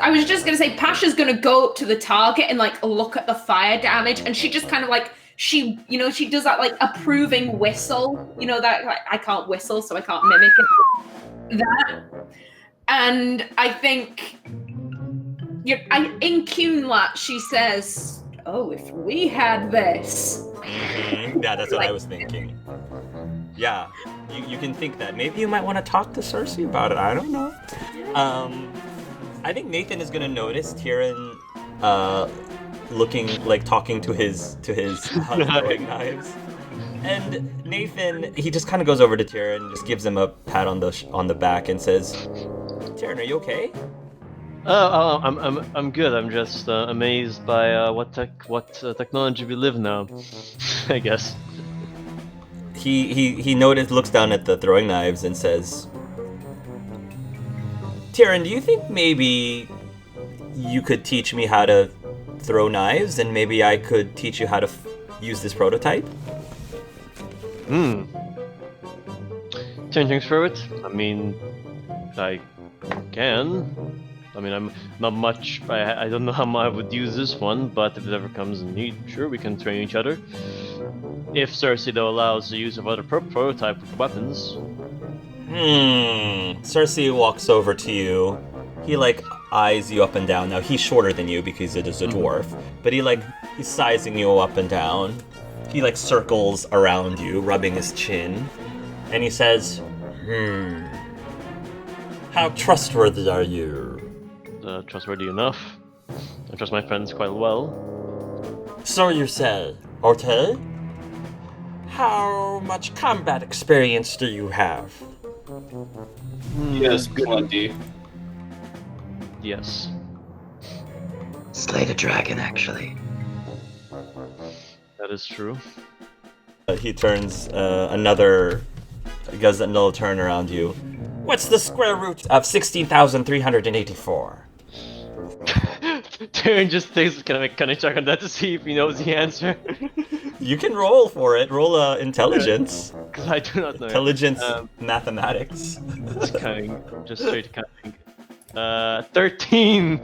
I was just gonna say, Pasha's gonna go up to the target and like look at the fire damage, and she just kind of like she does that like approving whistle. That like, I can't whistle, so I can't mimic it. That, and I think in Cunlat she says, "Oh, if we had this." Mm-hmm. Yeah, that's what I was thinking. Yeah, you can think that. Maybe you might want to talk to Cersei about it. I don't know. I think Nathan is gonna notice Tyrion looking like talking to his throwing knives. And Nathan, he just kind of goes over to Tyrion and just gives him a pat on the back and says, "Tyrion, are you okay?" I'm good. I'm just amazed by what technology we live now. I guess. He looks down at the throwing knives and says, "Tyrion, do you think maybe you could teach me how to throw knives, and maybe I could teach you how to use this prototype?" Changing through it? I mean, I can. I mean, I'm not much. I don't know how I would use this one, but if it ever comes in need, sure, we can train each other. If Cersei, though, allows the use of other prototype weapons. Cersei walks over to you. He eyes you up and down. Now he's shorter than you because it is a dwarf, but he's sizing you up and down. He circles around you, rubbing his chin, and he says, "How trustworthy are you?" Trustworthy enough. I trust my friends quite well. "So you say. Okay. How much combat experience do you have?" Yes, plenty. Yes. Slayed a dragon, actually. That is true. He turns does another turn around you. "What's the square root of 16,384? Tyrion just takes kind of check on that to see if he knows the answer. You can roll for it. Roll intelligence. Because I do not know. Intelligence mathematics. Just straight counting. 13.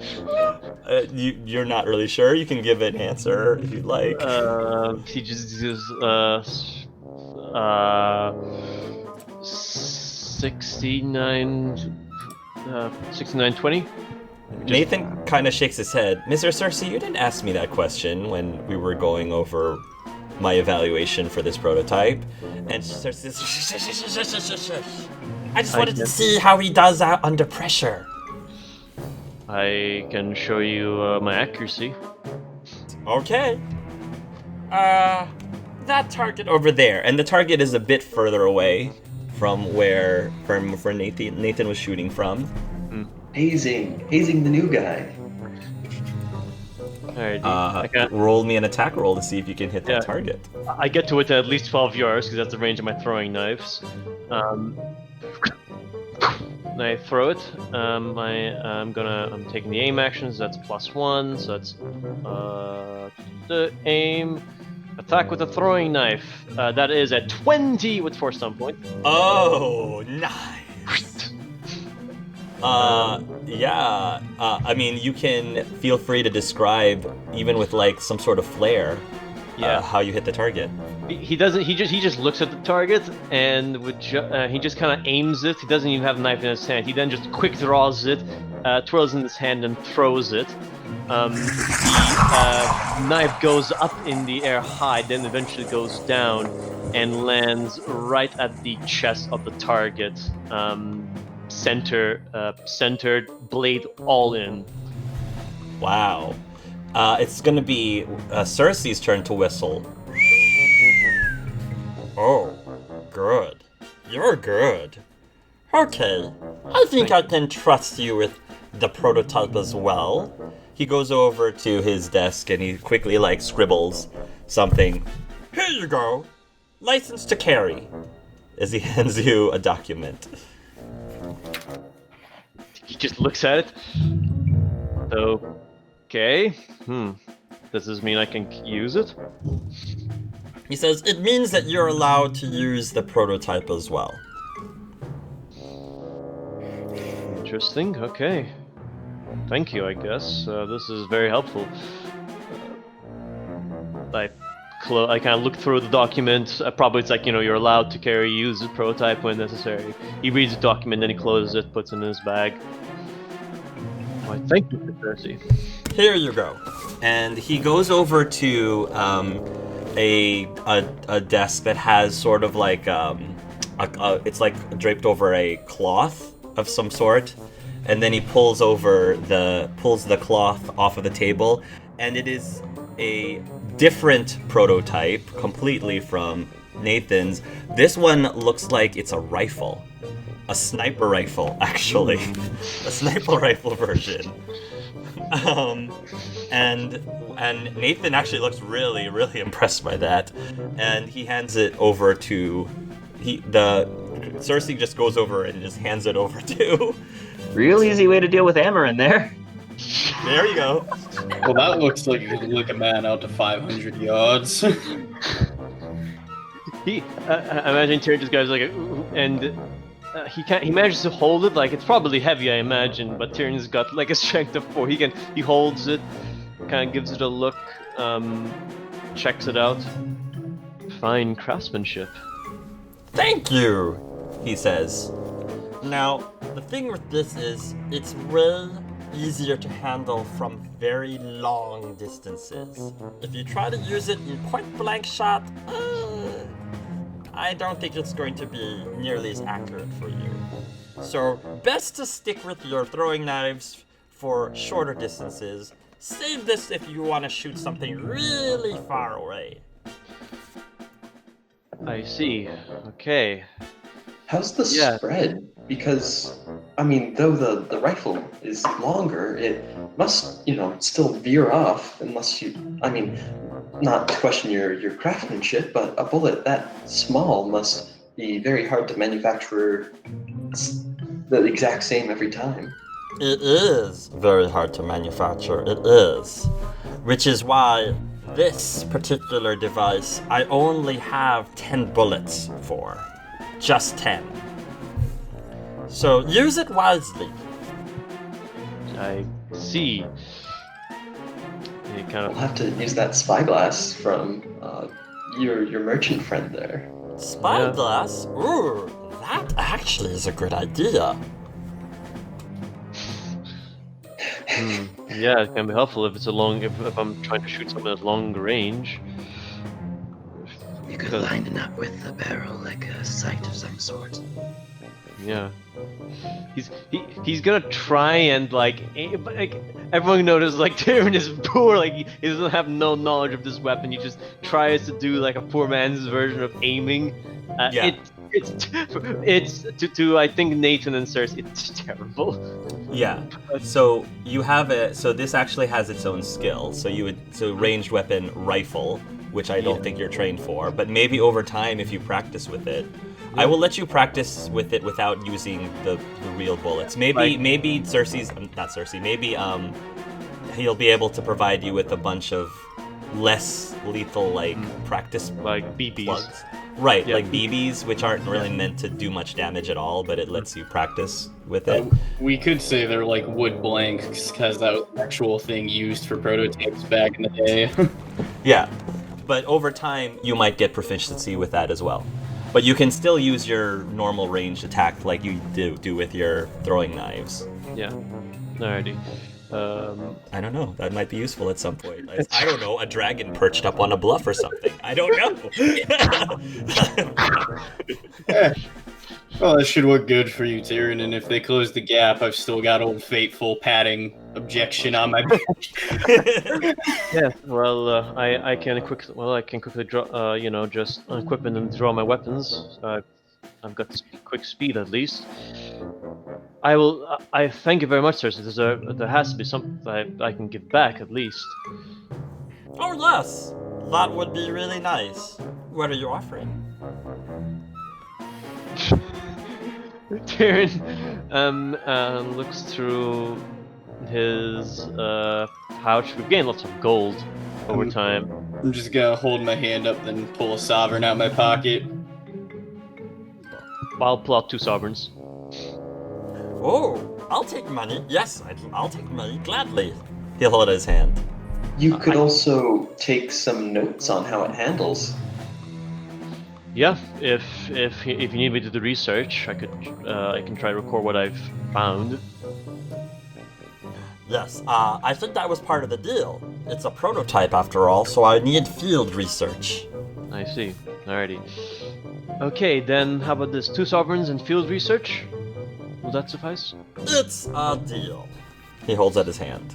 You're not really sure. You can give an answer if you'd like. He just uses 6920. Nathan kind of shakes his head. "Mr. Cersei, you didn't ask me that question when we were going over my evaluation for this prototype." And Cersei says, "I just wanted to see how he does out under pressure." I can show you my accuracy. "Okay. That target over there." And the target is a bit further away from where Nathan was shooting from. Hazing the new guy. Alright, roll me an attack roll to see if you can hit that target. I get to it at least 12 yards because that's the range of my throwing knives. I throw it. I'm taking the aim action, so that's +1. So that's the aim. Attack with a throwing knife. That is at 20 with 4 stun points. Oh, nice. I mean, you can feel free to describe, even with some sort of flair, how you hit the target. He doesn't. He just looks at the target and he just kind of aims it. He doesn't even have a knife in his hand. He then just quick draws it, twirls in his hand and throws it. The knife goes up in the air high, then eventually goes down and lands right at the chest of the target. Centered, blade all in. Wow. It's gonna be Cersei's turn to whistle. "Oh, good. You're good. Okay, I think I can trust you with the prototype as well." He goes over to his desk and he quickly scribbles something. "Here you go. License to carry," as he hands you a document. He just looks at it. Okay. Does this mean I can use it? He says, "It means that you're allowed to use the prototype as well." Interesting. Okay. thank you, I guess. This is very helpful. I kind of look through the document. Probably it's like, you're allowed to use the prototype when necessary. He reads the document, then he closes it, puts it in his bag. Why, thank you, Percy. Here you go. And he goes over to a desk that has sort of like it's like draped over a cloth of some sort, and then he pulls the cloth off of the table, and it is a different prototype completely from Nathan's. This one looks like it's a rifle. A sniper rifle, actually. A sniper rifle version. And Nathan actually looks really, really impressed by that. And he hands it over to... Cersei just goes over and just hands it over to... Real easy way to deal with Amarin there. There you go. Well, that looks like you could lick a man out to 500 yards. I imagine Tyrion just goes like, and he manages to hold it. Like, it's probably heavy, I imagine, but Tyrion's got like a strength of 4. He holds it, kind of gives it a look, checks it out. Fine craftsmanship. Thank you, he says. Now, the thing with this is, it's way easier to handle from very long distances. If you try to use it in point blank shot, I don't think it's going to be nearly as accurate for you. So, best to stick with your throwing knives for shorter distances. Save this if you want to shoot something really far away. I see. Okay. How's the spread? Because, I mean, though the rifle is longer, it must, still veer off unless you, not to question your craftsmanship, but a bullet that small must be very hard to manufacture the exact same every time. It is very hard to manufacture, it is. Which is why this particular device I only have 10 bullets for. Just 10. So use it wisely. I see. We'll have to use that spyglass from your merchant friend there. Spyglass? Ooh, that actually is a good idea. Yeah, it can be helpful if it's if I'm trying to shoot something at long range. You could line it up with the barrel like a sight of some sort. Yeah. He's gonna try and like everyone notices like Tyrion is poor, like he doesn't have no knowledge of this weapon. He just tries to do like a poor man's version of aiming. It's to I think Nathan and Cersei, it's terrible. Yeah. So you have it. So this actually has its own skill. So ranged weapon rifle, which I don't think you're trained for, but maybe over time if you practice with it. I will let you practice with it without using the real bullets. Maybe Cersei's not Cersei. Maybe he'll be able to provide you with a bunch of less lethal practice BBs. plugs. Right, like BBs, which aren't really meant to do much damage at all, but it lets you practice with it. We could say they're like wood blanks, because that was an actual thing used for prototypes back in the day. Yeah, but over time, you might get proficiency with that as well. But you can still use your normal ranged attack like you do with your throwing knives. Yeah, alrighty. I don't know. That might be useful at some point. I don't know. A dragon perched up on a bluff or something. I don't know. Well, that should work good for you, Tyrion. And if they close the gap, I've still got Old Faithful padding objection on my back. Yeah. Well, I can quickly draw. Just equip and draw my weapons. I've got quick speed at least. I will. I thank you very much, Cersei. There has to be something I can give back at least. Oh yes, that would be really nice. What are you offering? Tyrion looks through his pouch. We've gained lots of gold over time. I'm just gonna hold my hand up, then pull a sovereign out my pocket. I'll pull out 2 sovereigns. Oh, I'll take money. Yes, I'll take money gladly. He'll hold out his hand. You could also take some notes on how it handles. Yeah, if you need me to do research, I can try to record what I've found. Yes, I think that was part of the deal. It's a prototype after all, so I need field research. I see. Alrighty. Okay, then how about this? 2 sovereigns and field research? Will that suffice? It's a deal. He holds out his hand.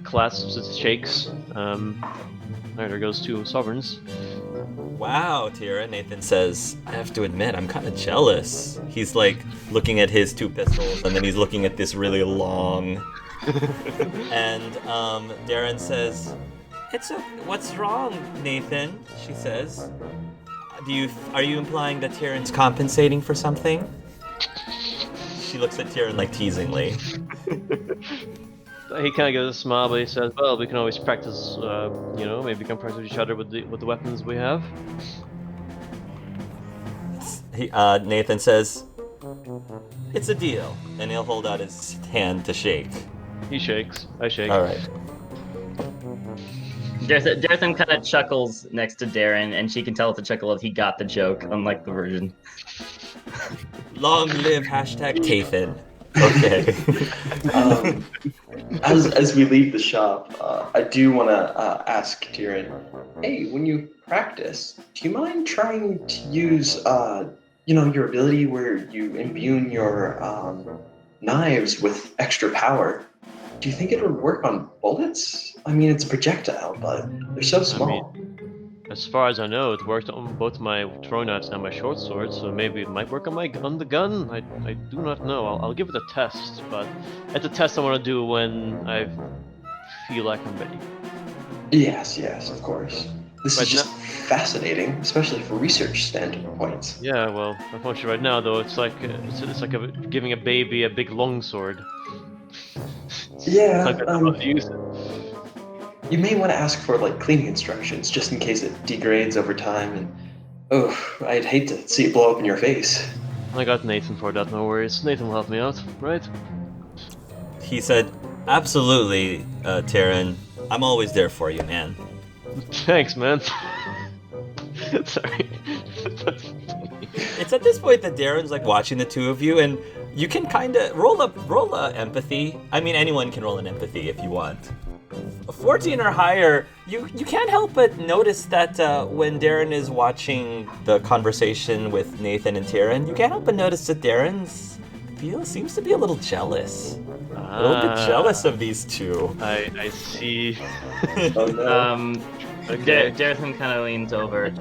Clasps, it shakes. Alright, there goes 2 sovereigns. Wow, Tira, Nathan says, I have to admit, I'm kind of jealous. He's like looking at his 2 pistols, and then he's looking at this really long. And Darren says, what's wrong, Nathan? She says. Are you implying that Tyrion's compensating for something? She looks at Tyrion like teasingly. He kind of gives a smile, but he says, well, we can always practice, maybe we can practice with each other with the weapons we have. Nathan says, it's a deal, and he'll hold out his hand to shake. He shakes. I shake. All right. Darthan kind of chuckles next to Darren, and she can tell it's a chuckle of he got the joke, unlike the version. Long live #Tathan. Okay. As we leave the shop, I do want to ask Tyrion, hey, when you practice, do you mind trying to use, your ability where you imbue your knives with extra power? Do you think it would work on bullets? I mean, it's a projectile, but they're so small. As far as I know, it worked on both my throwing knives and my short sword, so maybe it might work on the gun. I do not know. I'll give it a test, but it's a test I want to do when I feel like I'm ready. Yes, of course. This is just fascinating, especially for research standpoints. Yeah, well, unfortunately, right now though, it's like giving a baby a big longsword. Yeah. I don't know how to use it. You may want to ask for cleaning instructions, just in case it degrades over time, and I'd hate to see it blow up in your face. I got Nathan for that, no worries. Nathan will help me out, right? He said, absolutely, Taryn. I'm always there for you, man. Thanks, man. Sorry. It's at this point that Darren's watching the 2 of you, and you can kind of roll a empathy. I mean, anyone can roll an empathy if you want. A 14 or higher, you can't help but notice that when Darren is watching the conversation with Nathan and Taryn, you can't help but notice that Darren seems to be a little jealous. A little bit jealous of these 2. I see. Oh, no. Okay. Darthan kind of leans over.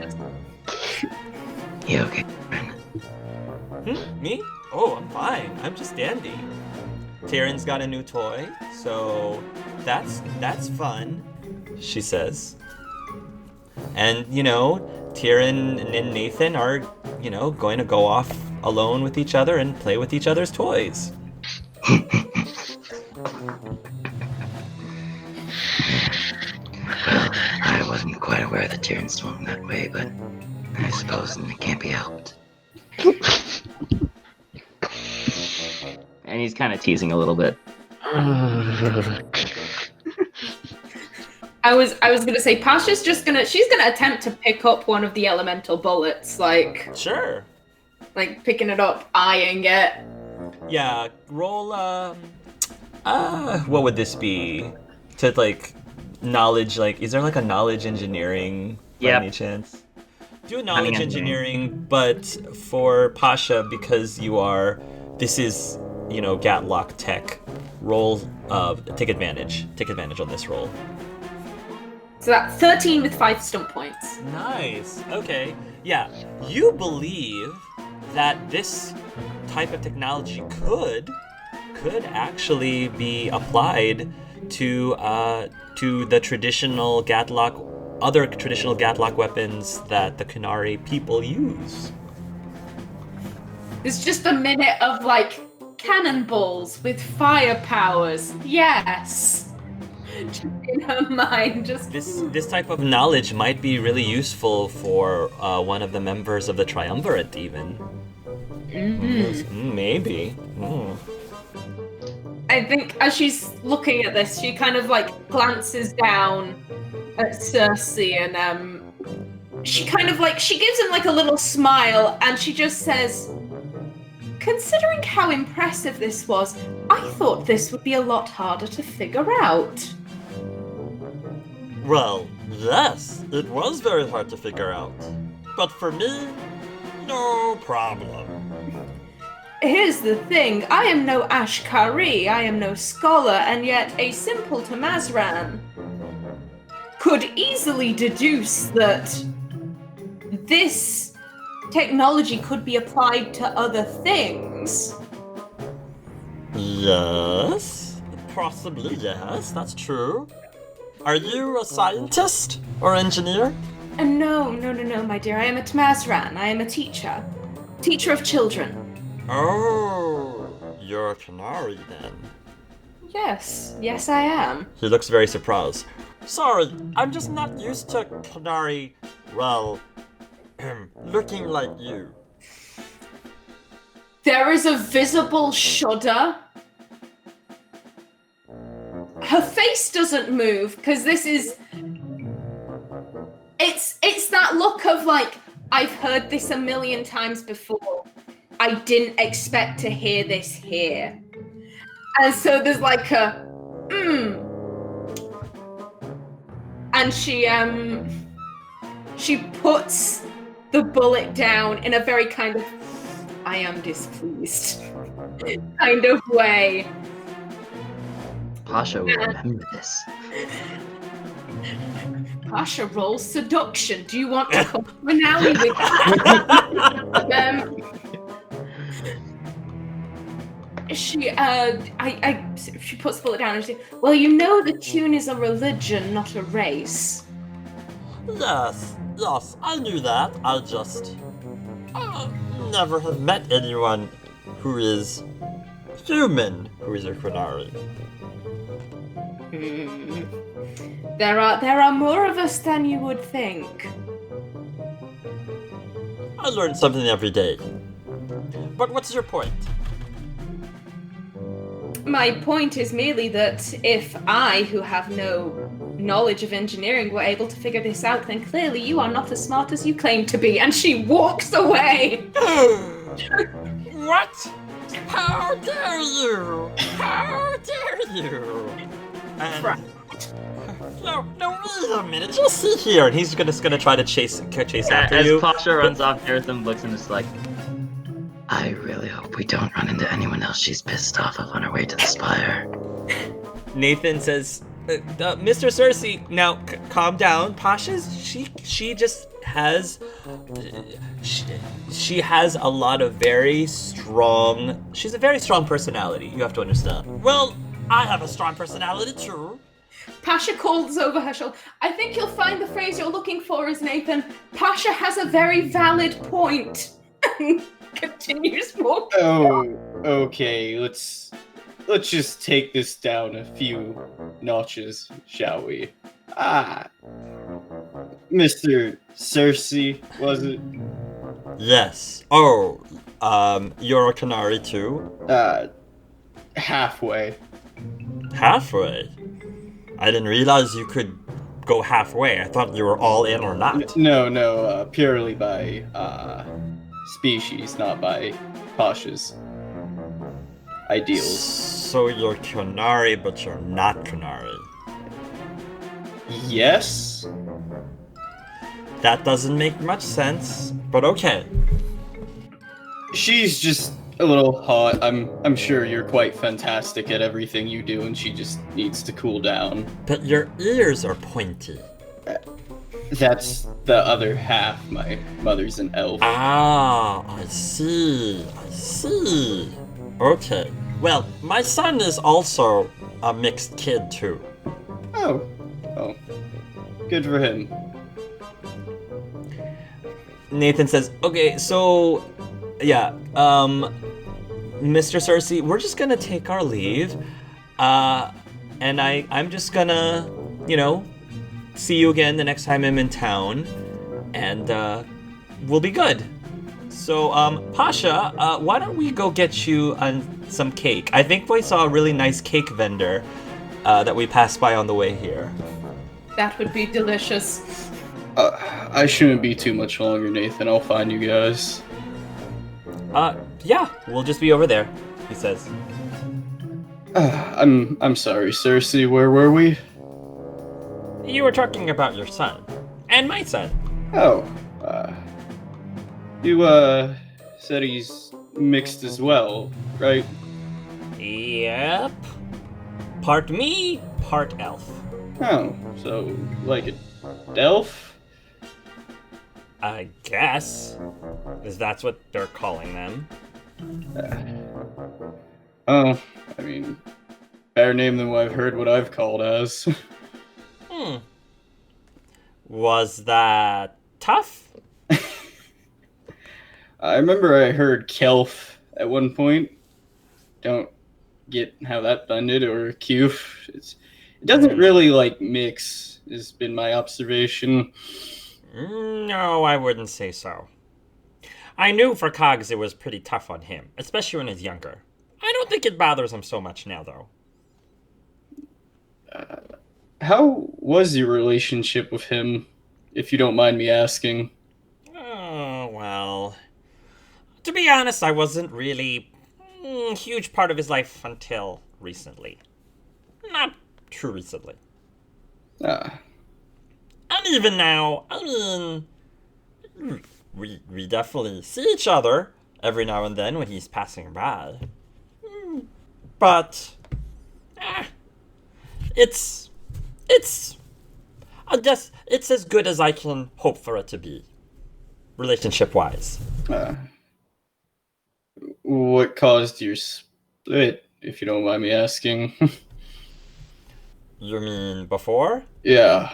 You okay? Me? Oh, I'm fine. I'm just dandy. Taryn's got a new toy, so that's fun, she says. And, Taryn and Nathan are, going to go off alone with each other and play with each other's toys. Well, I wasn't quite aware that Tyrion swung that way, but I suppose it can't be helped. And he's kind of teasing a little bit. I was gonna say Pasha's she's gonna attempt to pick up one of the elemental bullets, Sure. Picking it up, eyeing it. Yeah, roll what would this be? To knowledge, is there a knowledge engineering by any chance? Do a knowledge engineering, but for Pasha, because this is Gatlock tech, roll take advantage on this roll. So that's 13 with 5 stump points. Nice. Okay. Yeah, you believe that this type of technology could actually be applied to the traditional other traditional Gatlock weapons that the Kunari people use. It's just a minute of cannonballs with fire powers. Yes. In her mind, this type of knowledge might be really useful for one of the members of the Triumvirate, even. Mm-hmm. Maybe. I think as she's looking at this, she kind of like glances down at Cersei and she kind of like, she gives him like a little smile and she just says, considering how impressive this was, I thought this would be a lot harder to figure out. Well, yes, it was very hard to figure out. But for me, no problem. Here's the thing, I am no Ashkari, I am no scholar, and yet a simple Tamazran could easily deduce that this technology could be applied to other things. Yes, possibly yes, that's true. Are you a scientist or engineer? No, my dear, I am a Tamazran, I am a teacher. Teacher of children. Oh, you're a Canary then. Yes, I am. He looks very surprised. Sorry, I'm just not used to Canary, well, looking like you. There is a visible shudder. Her face doesn't move, because this is... It's that look of like, I've heard this a million times before. I didn't expect to hear this here. And so there's like a, And she puts the bullet down in a very kind of, I am displeased kind of way. Pasha will remember this. Pasha rolls seduction. Do you want to come finale with that? She puts the bullet down and she says, well, you know the tune is a religion, not a race. Yes, I knew that. I just never have met anyone who is human who is a Canary. There are more of us than you would think. I learn something every day. But what's your point? My point is merely that if I, who have no knowledge of engineering, were able to figure this out, then clearly you are not as smart as you claim to be. And she walks away. What? How dare you? How dare you? And... No, wait a minute, just see here. And he's gonna try to chase after as you. As Pasha runs off, Daretham looks and is like, I really hope we don't run into anyone else she's pissed off of on our way to the Spire. Nathan says, Mr. Cersei, now calm down. Pasha's, she just has, she has a lot of she's a very strong personality, you have to understand. Well, I have a strong personality too. Pasha calls over her shoulder. I think you'll find the phrase you're looking for is, Nathan, Pasha has a very valid point. Continues walking. Oh, okay. Let's just take this down a few notches, shall we? Mr. Cersei, was it? Yes. Oh, you're a Canary too? Halfway. Halfway? I didn't realize you could go halfway. I thought you were all in or not. No, purely by, species, not by Pasha's ideals. So you're Canary, but you're not Canary. Yes? That doesn't make much sense, but okay. She's just a little hot. I'm sure you're quite fantastic at everything you do, and she just needs to cool down. But your ears are pointy. That's the other half. My mother's an elf. Ah, I see. Okay. Well, my son is also a mixed kid too. Oh. Good for him. Nathan says, okay, so, yeah, Mr. Cersei, we're just gonna take our leave, and I'm just gonna, see you again the next time I'm in town, and, we'll be good. So, Pasha, why don't we go get you some cake? I think we saw a really nice cake vendor that we passed by on the way here. That would be delicious. I shouldn't be too much longer, Nathan. I'll find you guys. Yeah, we'll just be over there, he says. I'm sorry, Cersei. Where were we? You were talking about your son. And my son. Oh, you, said he's mixed as well, right? Yep. Part me, part elf. Oh, so, like a elf? I guess. Because that's what they're calling them. Oh, I mean, better name than what I've heard what I've called as. Was that tough? I remember I heard Kelf at one point. Don't get how that blended, or Cuf. It doesn't really, like, mix, has been my observation. No, I wouldn't say so. I knew for Cogs it was pretty tough on him, especially when he's younger. I don't think it bothers him so much now, though. How was your relationship with him, if you don't mind me asking? Oh, well... To be honest, I wasn't really a huge part of his life until recently. Not too recently. And even now, I mean... We definitely see each other every now and then when he's passing by. But... It's... I guess it's as good as I can hope for it to be. Relationship-wise. What caused your split, if you don't mind me asking? You mean before? Yeah.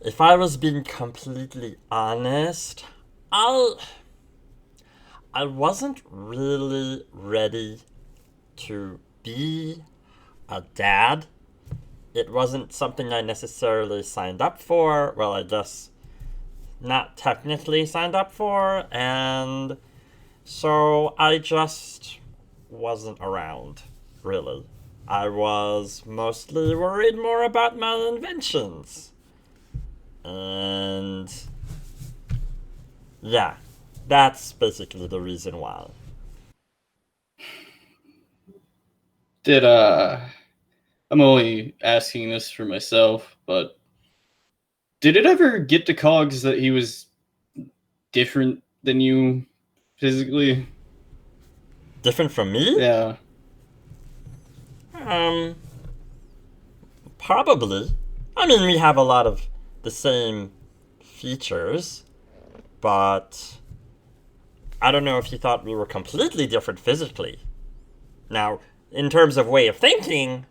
If I was being completely honest, I wasn't really ready to be a dad. It wasn't something I necessarily signed up for. Well, I guess not technically signed up for, and so I just wasn't around, really. I was mostly worried more about my inventions. And yeah, that's basically the reason why. I'm only asking this for myself, but did it ever get to Cogs that he was different than you physically? Different from me? Yeah. Probably. I mean, we have a lot of the same features, but I don't know if he thought we were completely different physically. Now, in terms of way of thinking,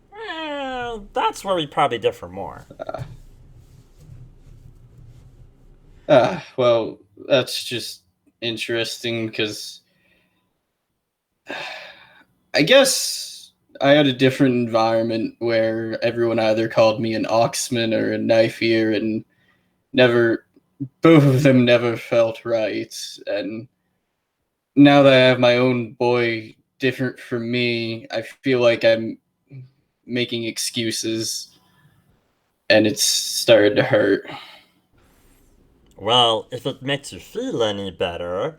that's where we probably differ more. Well, that's just interesting, because I guess I had a different environment where everyone either called me an oxman or a knife ear, and both of them never felt right. And now that I have my own boy different from me, I feel like I'm making excuses, and it's started to hurt. Well, if it makes you feel any better,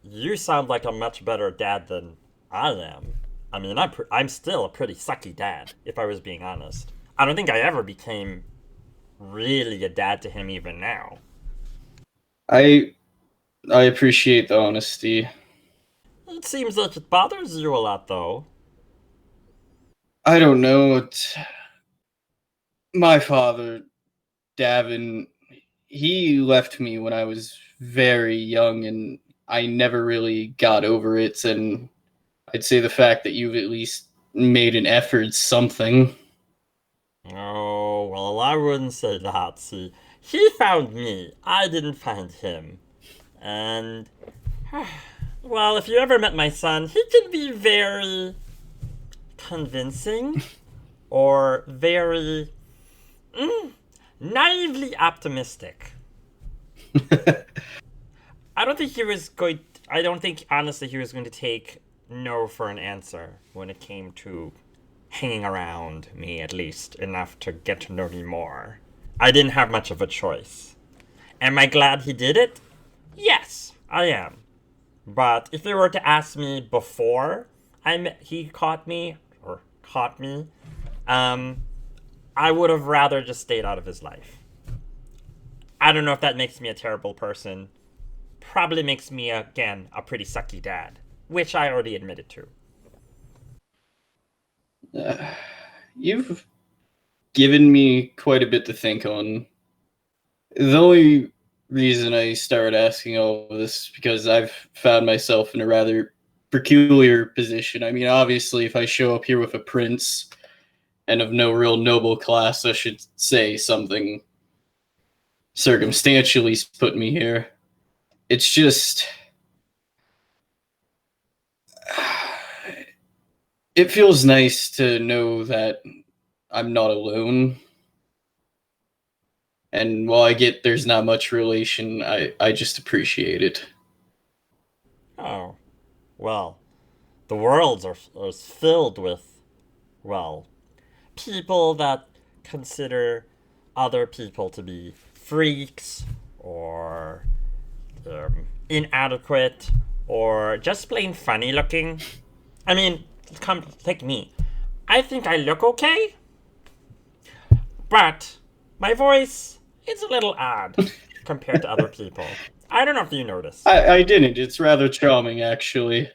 you sound like a much better dad than I am. I mean, I'm still a pretty sucky dad, if I was being honest. I don't think I ever became really a dad to him even now. I appreciate the honesty. It seems like it bothers you a lot, though. I don't know. My father, Davin, he left me when I was very young, and I never really got over it. And I'd say the fact that you've at least made an effort, something. Oh, well, I wouldn't say that. See, he found me. I didn't find him. And, well, if you ever met my son, he can be very convincing or very naively optimistic. I don't think honestly he was going to take no for an answer when it came to hanging around me, at least enough to get to know me more. I didn't have much of a choice. Am I glad he did it? Yes, I am. But if you were to ask me before he caught me, I would have rather just stayed out of his life. I don't know if that makes me a terrible person. Probably makes me, again, a pretty sucky dad, which I already admitted to. You've given me quite a bit to think on. The only reason I started asking all of this is because I've found myself in a rather peculiar position. I mean, obviously, if I show up here with a prince and of no real noble class, I should say something circumstantially put me here. It's just... It feels nice to know that I'm not alone. And while I get there's not much relation, I just appreciate it. Oh, well, the worlds are filled with, well, people that consider other people to be freaks or inadequate or just plain funny looking. I mean, take me. I think I look okay, but my voice is a little odd compared to other people. I don't know if you noticed. I didn't. It's rather charming, actually.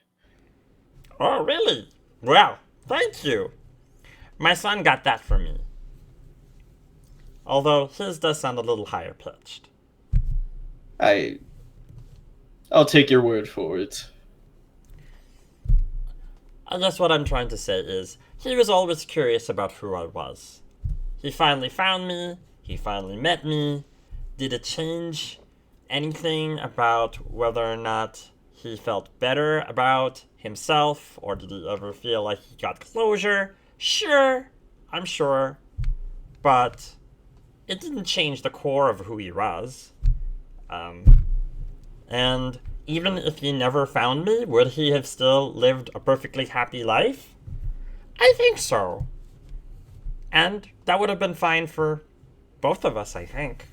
Oh, really? Well, thank you. My son got that from me. Although his does sound a little higher pitched. I'll take your word for it. I guess what I'm trying to say is, he was always curious about who I was. He finally found me, he finally met me. Did it change anything about whether or not he felt better about himself, or did he ever feel like he got closure? Sure, I'm sure. But it didn't change the core of who he was. And even if he never found me, would he have still lived a perfectly happy life? I think so. And that would have been fine for both of us, I think.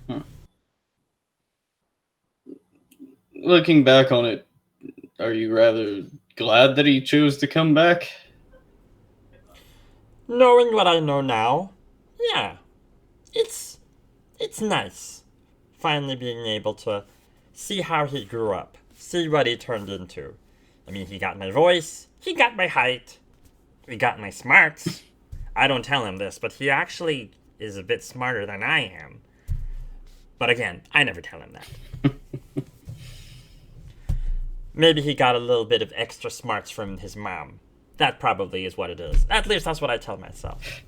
Looking back on it, are you rather glad that he chose to come back? Knowing what I know now, yeah. It's nice. Finally being able to see how he grew up. See what he turned into. I mean, he got my voice, he got my height, he got my smarts. I don't tell him this, but he actually is a bit smarter than I am. But again, I never tell him that. Maybe he got a little bit of extra smarts from his mom. That probably is what it is. At least that's what I tell myself.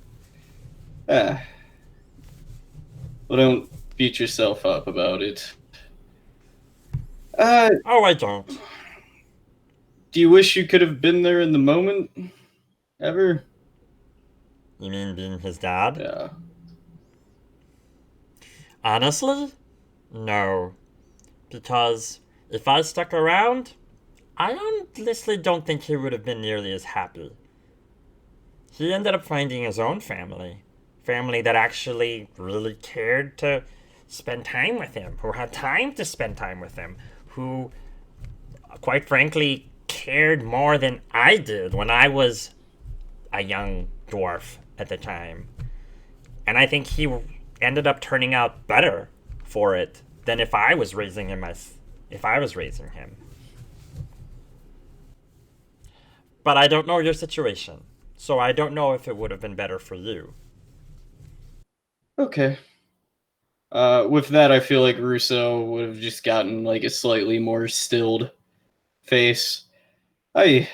Well, don't beat yourself up about it. Oh, I don't. Do you wish you could have been there in the moment? Ever? You mean being his dad? Yeah. Honestly? No. Because if I stuck around, I honestly don't think he would have been nearly as happy. He ended up finding his own family. Family that actually really cared to spend time with him, who had time to spend time with him, who, quite frankly, cared more than I did when I was a young dwarf at the time. And I think he ended up turning out better for it than if I was raising him. But I don't know your situation, so I don't know if it would have been better for you. Okay. With that, I feel like Russo would have just gotten like a slightly more stilled face. I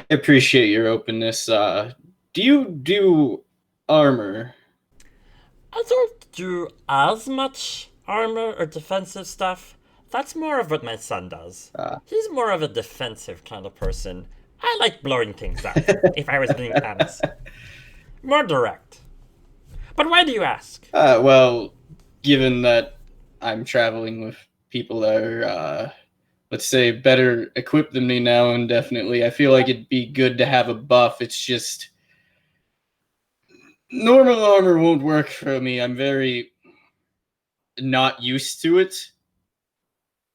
appreciate your openness. Do you do armor? I don't do as much armor or defensive stuff. That's more of what my son does. He's more of a defensive kind of person. I like blowing things up, if I was being honest. More direct. But why do you ask? Well, given that I'm traveling with people that are, let's say, better equipped than me now indefinitely, I feel like it'd be good to have a buff. It's just normal armor won't work for me. I'm very not used to it.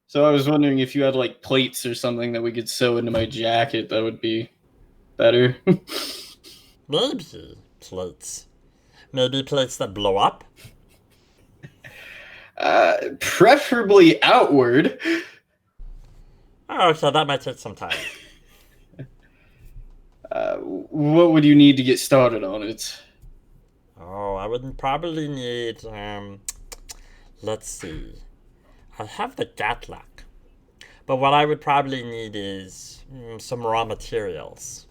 So I was wondering if you had like plates or something that we could sew into my jacket. That would be better. Maybe plates. Maybe plates that blow up? Preferably outward. Oh, so that might take some time. What would you need to get started on it? Oh, I would probably need, let's see. I have the Gatlock. But what I would probably need is some raw materials.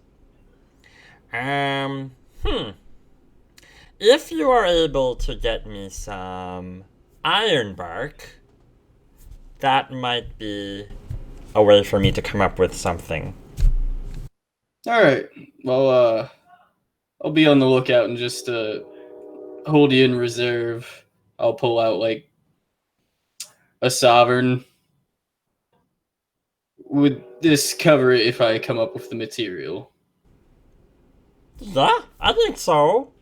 If you are able to get me some ironbark, that might be a way for me to come up with something. Alright, well, I'll be on the lookout and just, hold you in reserve. I'll pull out, like, a sovereign. Would this cover it if I come up with the material? Yeah, I think so.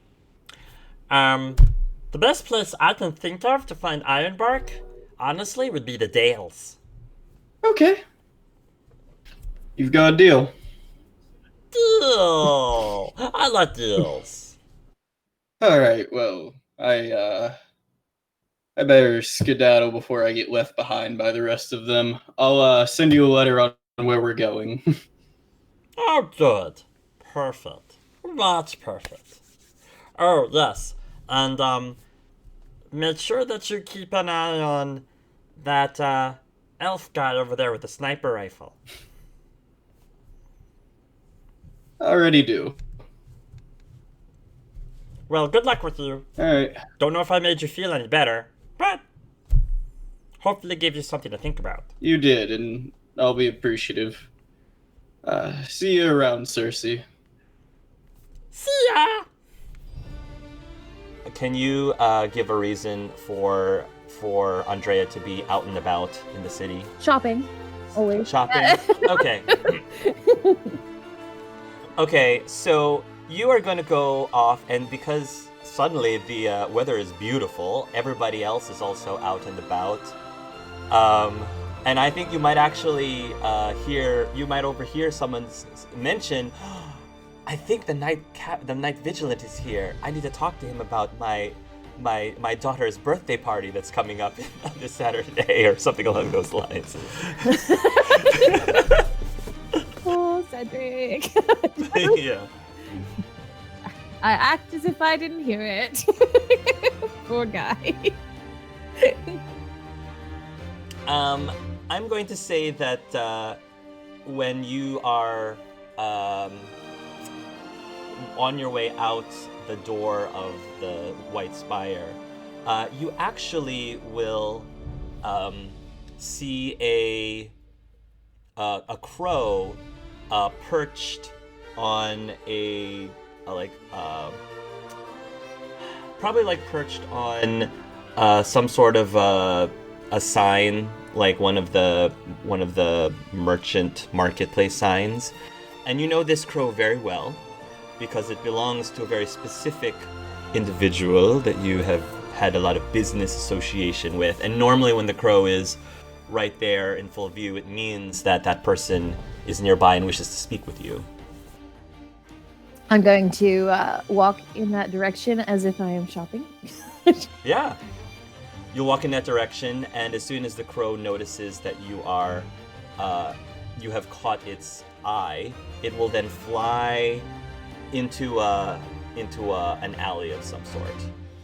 The best place I can think of to find ironbark, honestly, would be the Dales. Okay. You've got a deal. Deal! I like deals. Alright, well, I better skedaddle before I get left behind by the rest of them. I'll, send you a letter on where we're going. Oh, good. Perfect. That's perfect. Oh, yes. And, make sure that you keep an eye on that, elf guy over there with the sniper rifle. Already do. Well, good luck with you. Alright. Don't know if I made you feel any better, but hopefully gave you something to think about. You did, and I'll be appreciative. See you around, Cersei. See ya! Can you give a reason for Andreia to be out and about in the city? Shopping. Always. Shopping? Okay. Okay, so you are going to go off, and because suddenly the weather is beautiful, everybody else is also out and about. And I think you might actually overhear someone mention, I think the night vigilant is here. I need to talk to him about my daughter's birthday party that's coming up on this Saturday, or something along those lines. Oh, Cedric. Yeah. I act as if I didn't hear it. Poor guy. I'm going to say that when you are on your way out the door of the White Spire, you actually will see a crow perched on probably perched on some sort of a sign, like one of the merchant marketplace signs. And you know this crow very well because it belongs to a very specific individual that you have had a lot of business association with. And normally when the crow is right there in full view, it means that that person is nearby and wishes to speak with you. I'm going to walk in that direction as if I am shopping. Yeah. You walk in that direction, and as soon as the crow notices that you are, you have caught its eye, it will then fly into an alley of some sort.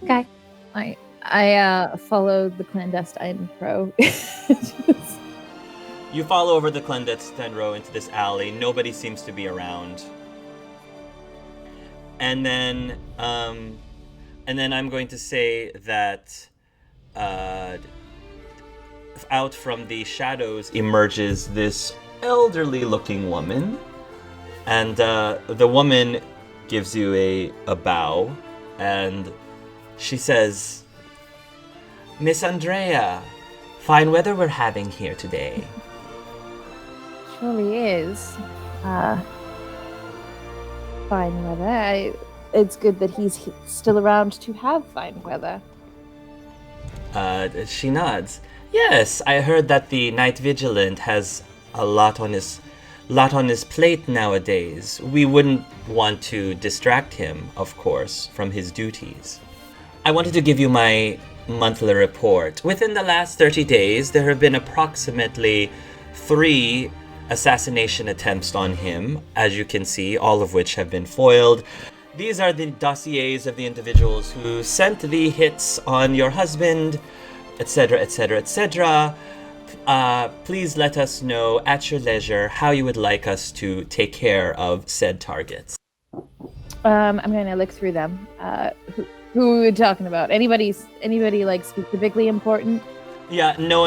Okay. I follow the clandestine crow. You follow over the clandestine row into this alley. Nobody seems to be around. And then I'm going to say that out from the shadows emerges this elderly-looking woman, and the woman gives you a bow, and She says, Miss Andreia, fine weather we're having here today. Surely is. Fine weather. It's good that he's still around to have fine weather. She nods. Yes, I heard that the Night Vigilant has a lot on his plate nowadays. We wouldn't want to distract him, of course, from his duties. I wanted to give you my monthly report. Within the last 30 days, there have been approximately 3 assassination attempts on him, as you can see, all of which have been foiled. These are the dossiers of the individuals who sent the hits on your husband, etc., etc., etc. Please let us know at your leisure how you would like us to take care of said targets. I'm going to look through them. Who are we talking about? Anybody like specifically important? Yeah, no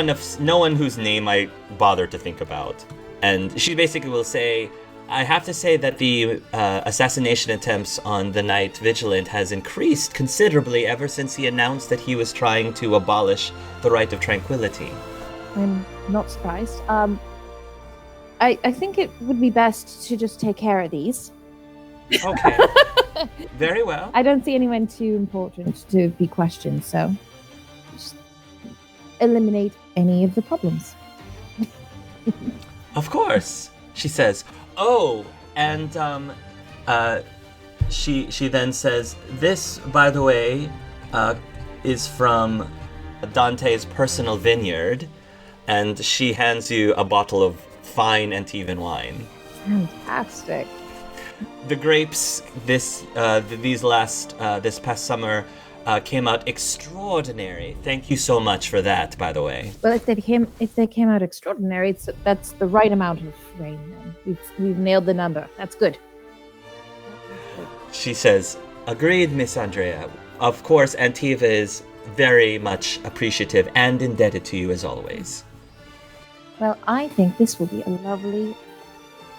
one whose name I bother to think about. And she basically will say, I have to say that the assassination attempts on the Night Vigilant has increased considerably ever since he announced that he was trying to abolish the right of tranquility. I'm not surprised. I think it would be best to just take care of these. Okay. Very well. I don't see anyone too important to be questioned, so just eliminate any of the problems. Of course, she says. Oh, and she then says, this, by the way, is from Dante's personal vineyard, and she hands you a bottle of fine Antivan wine. Fantastic. The grapes this past summer came out extraordinary. Thank you so much for that, by the way. Well, if they came out extraordinary, that's the right amount of rain. Then we've nailed the number. That's good. She says, agreed, Miss Andreia. Of course, Antiva is very much appreciative and indebted to you as always. Well, I think this will be a lovely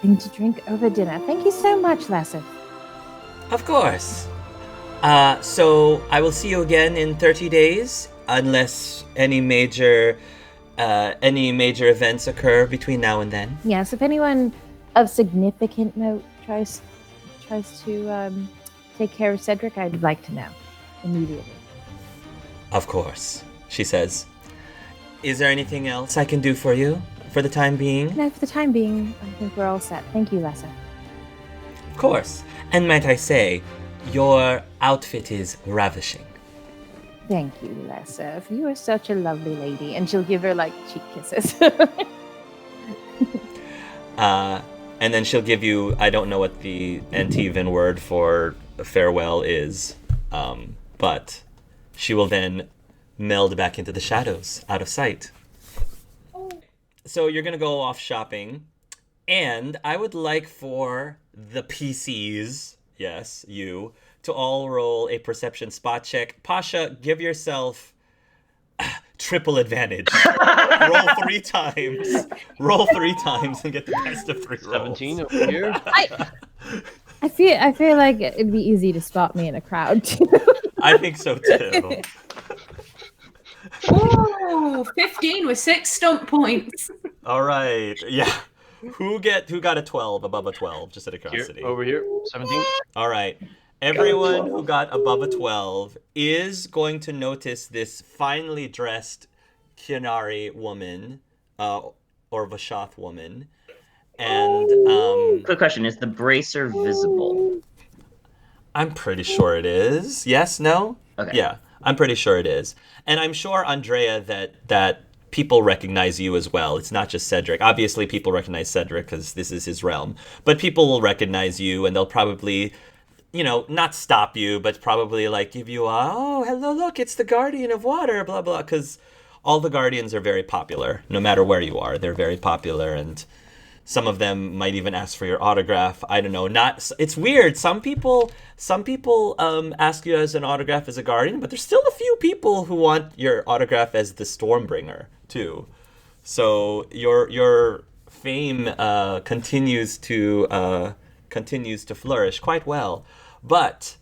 thing to drink over dinner. Thank you so much, Lasser. Of course. So I will see you again in 30 days, unless any major events occur between now and then. Yes, if anyone of significant note tries to take care of Cedric, I'd like to know immediately. Of course, she says. Is there anything else I can do for you for the time being? No, for the time being, I think we're all set. Thank you, Lasser. Of course. And might I say, your outfit is ravishing. Thank you, Lesser. You are such a lovely lady. And she'll give her, like, cheek kisses. And then she'll give you, I don't know what the Antivan word for farewell is, but she will then meld back into the shadows, out of sight. So you're going to go off shopping, and I would like for the PCs, yes, you, to all roll a perception spot check. Pasha, give yourself triple advantage. Roll 3 times. Roll 3 times and get the best of 3 rolls. 17 over here. I feel like it'd be easy to spot me in a crowd too. I think so too. Ooh, 15 with 6 stump points. All right. Yeah. Who got a 12 above a 12? Just out of curiosity. Here, over here. 17. All right. Everyone who got above a 12 is going to notice this finely dressed Kianari woman, or Vashath woman. And quick question: is the bracer visible? I'm pretty sure it is. Yes? No? Okay. Yeah, I'm pretty sure it is. And I'm sure, Andreia, that people recognize you as well. It's not just Cedric. Obviously, people recognize Cedric because this is his realm. But people will recognize you, and they'll probably, not stop you, but probably give you oh, hello, look, it's the Guardian of Water, blah, blah. Because all the Guardians are very popular. No matter where you are, they're very popular, and some of them might even ask for your autograph. I don't know. It's weird. Some people ask you as an autograph as a Guardian, but there's still a few people who want your autograph as the Stormbringer too. So your fame continues to flourish quite well. But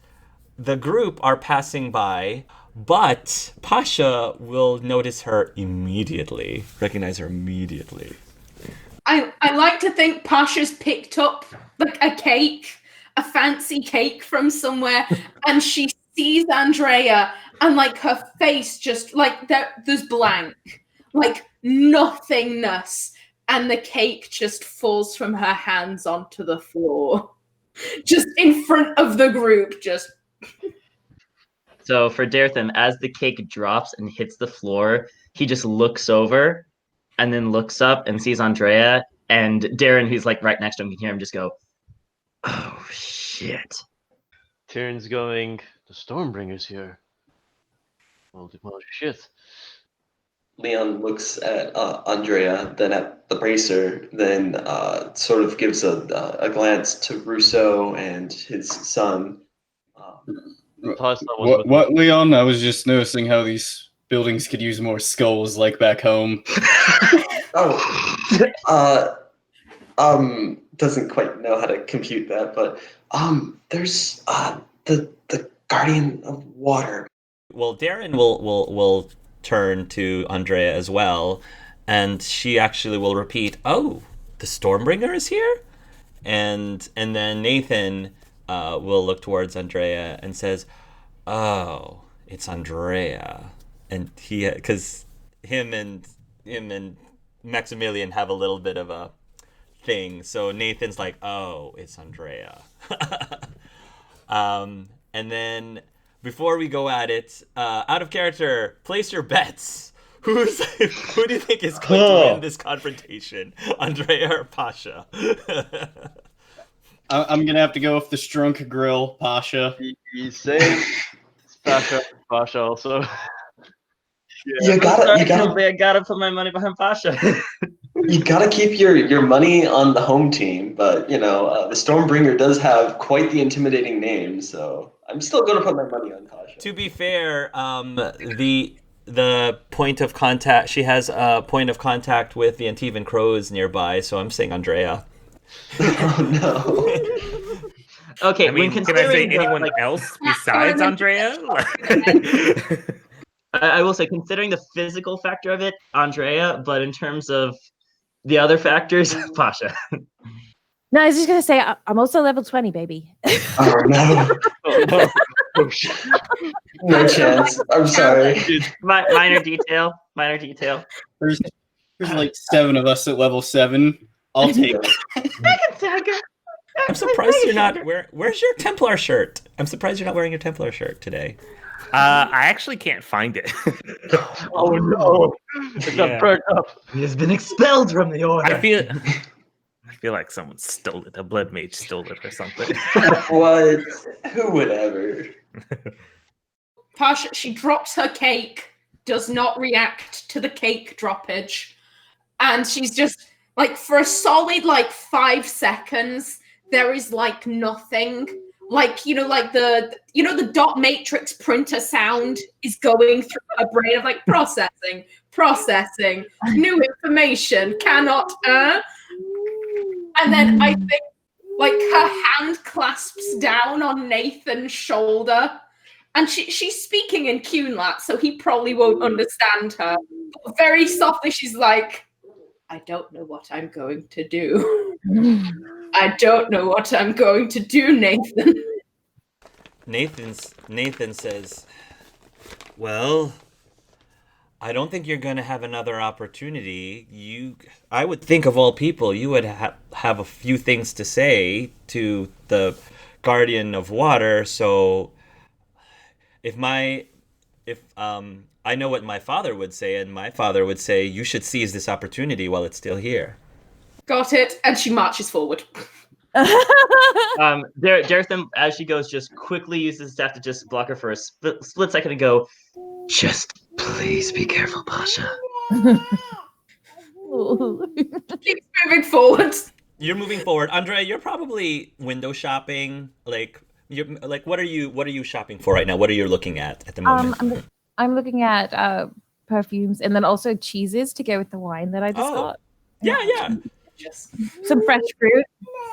the group are passing by, but Pasha will notice her immediately, recognize her immediately. I like to think Pasha's picked up like a cake, a fancy cake from somewhere, and she sees Andreia, and like her face just like there's blank, like nothingness, and the cake just falls from her hands onto the floor, just in front of the group, just. So for Daretham, as the cake drops and hits the floor, he just looks over and then looks up and sees Andreia, and Darren, who's like right next to him, can hear him just go, "Oh shit." Tyrion's going, the Stormbringer's here. Well, shit. Leon looks at Andrea, then at the bracer, then sort of gives a glance to Rousseau and his son. What, Leon? I was just noticing how these buildings could use more skulls, like back home. Doesn't quite know how to compute that, but there's the Guardian of Water. Well, Darren will turn to Andrea as well, and she actually will repeat, "Oh, the Stormbringer is here," and then Nathan will look towards Andrea and says, "Oh, it's Andrea," and he because him and Maximilian have a little bit of a thing, so Nathan's like, "Oh, it's Andrea," and then. Before we go at it, out of character, place your bets. Who do you think is going to win this confrontation, Andrea or Pasha? I'm gonna have to go with the Strunk Grill, Pasha. He's saying it's Pasha also. Yeah. You gotta. I gotta put my money behind Pasha. You gotta keep your money on the home team, but the Stormbringer does have quite the intimidating name, so I'm still gonna put my money on Pasha. To be fair, the point of contact, she has a point of contact with the Antivan Crows nearby, so I'm saying Andrea. Oh no. Okay, I mean, can I say anyone else besides Andrea? I will say, considering the physical factor of it, Andrea, but in terms of the other factors, Pasha. No, I was just gonna say I'm also level 20, baby. Oh no. No chance. I'm sorry. Minor detail. There's like 7 of us at level 7. I'll take it. I'm surprised you're not where's your Templar shirt? I'm surprised you're not wearing your Templar shirt today. I actually can't find it. Oh no! It got burnt up. He has been expelled from the order. I feel like someone stole it. A blood mage stole it or something. What? Who would ever? Pasha, she drops her cake, does not react to the cake droppage, and she's just like, for a solid 5 seconds, there is nothing. The dot matrix printer sound is going through her brain of processing, new information, cannot, and then I think her hand clasps down on Nathan's shoulder, and she's speaking in Cunlat, so he probably won't understand her. But very softly, she's like, "I don't know what I'm going to do. I don't know what I'm going to do, Nathan." Nathan says, "Well, I don't think you're going to have another opportunity. I would think of all people, you would have a few things to say to the Guardian of Water. So if I know what my father would say, and my father would say, you should seize this opportunity while it's still here." Got it. And she marches forward. Daretham, as she goes, just quickly uses staff to just block her for a split second and go, Just please be careful, Pasha. Keeps moving forward. You're moving forward. Andrea, you're probably window shopping. What are you shopping for right now? What are you looking at the moment? I'm looking at perfumes and then also cheeses to go with the wine that I just got. Yeah. Some fresh fruit.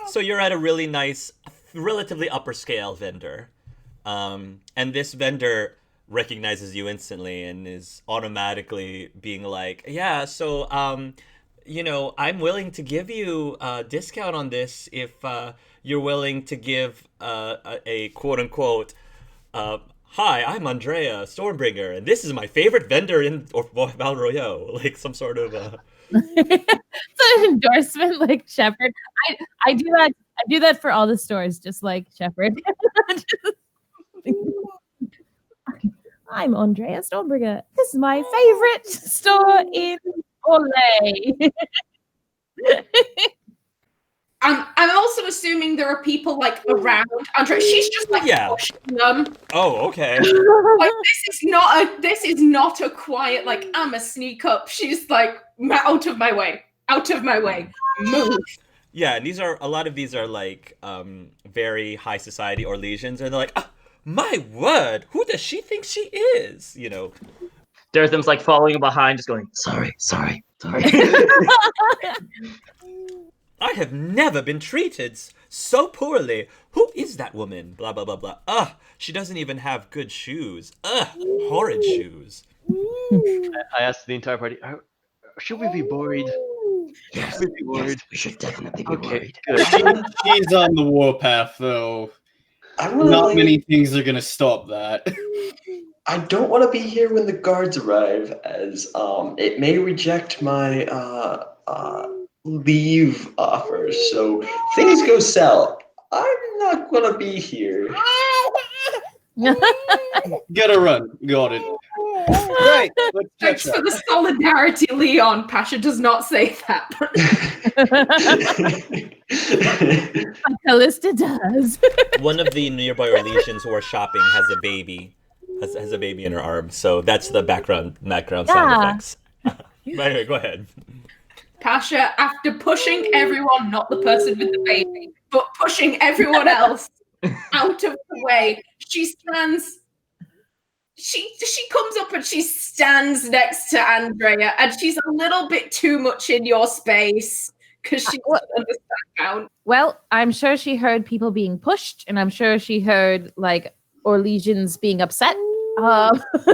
So you're at a really nice, relatively upper scale vendor. And this vendor recognizes you instantly and is automatically being like, yeah, so I'm willing to give you a discount on this if you're willing to give a quote unquote hi, I'm Andreia Stormbringer, and this is my favorite vendor in Val Royale, like some sort of It's an endorsement, like Shepherd. I do that. I do that for all the stores, just like Shepherd. I'm Andreia Stormbringer. This is my favorite store in Orlais. I'm also assuming there are people like around Andrea. She's just like pushing them. Oh, okay. Like this is not a quiet like I'm a sneak up. She's like out of my way, move. Yeah, and a lot of these are like very high society Orlesians, and they're like, oh, my word, who does she think she is? You know. Dartham's like following behind, just going, Sorry. I have never been treated so poorly. Who is that woman? Blah, blah, blah, blah. Ugh, she doesn't even have good shoes. Ugh, horrid shoes. I asked the entire party, should we be worried? Yes, Should we be worried? yes, we should definitely be worried. Good. She's on the warpath, though. Not many things are going to stop that. I don't want to be here when the guards arrive, as it may reject my leave offers. So things go south. I'm not going to be here. Gotta run. Got it. Right. Let's Thanks catch for up. the solidarity, Leon. Pasha does not say that. Like Callista does. One of the nearby Orlesians who are shopping has a baby. Has a baby in her arms. So that's the background sound effects. But anyway, go ahead. Pasha, after pushing everyone, not the person with the baby, but pushing everyone else out of the way, she stands. She comes up and she stands next to Andreia, and she's a little bit too much in your space because she doesn't understand how. Well, I'm sure she heard people being pushed, and I'm sure she heard like Orlesians being upset.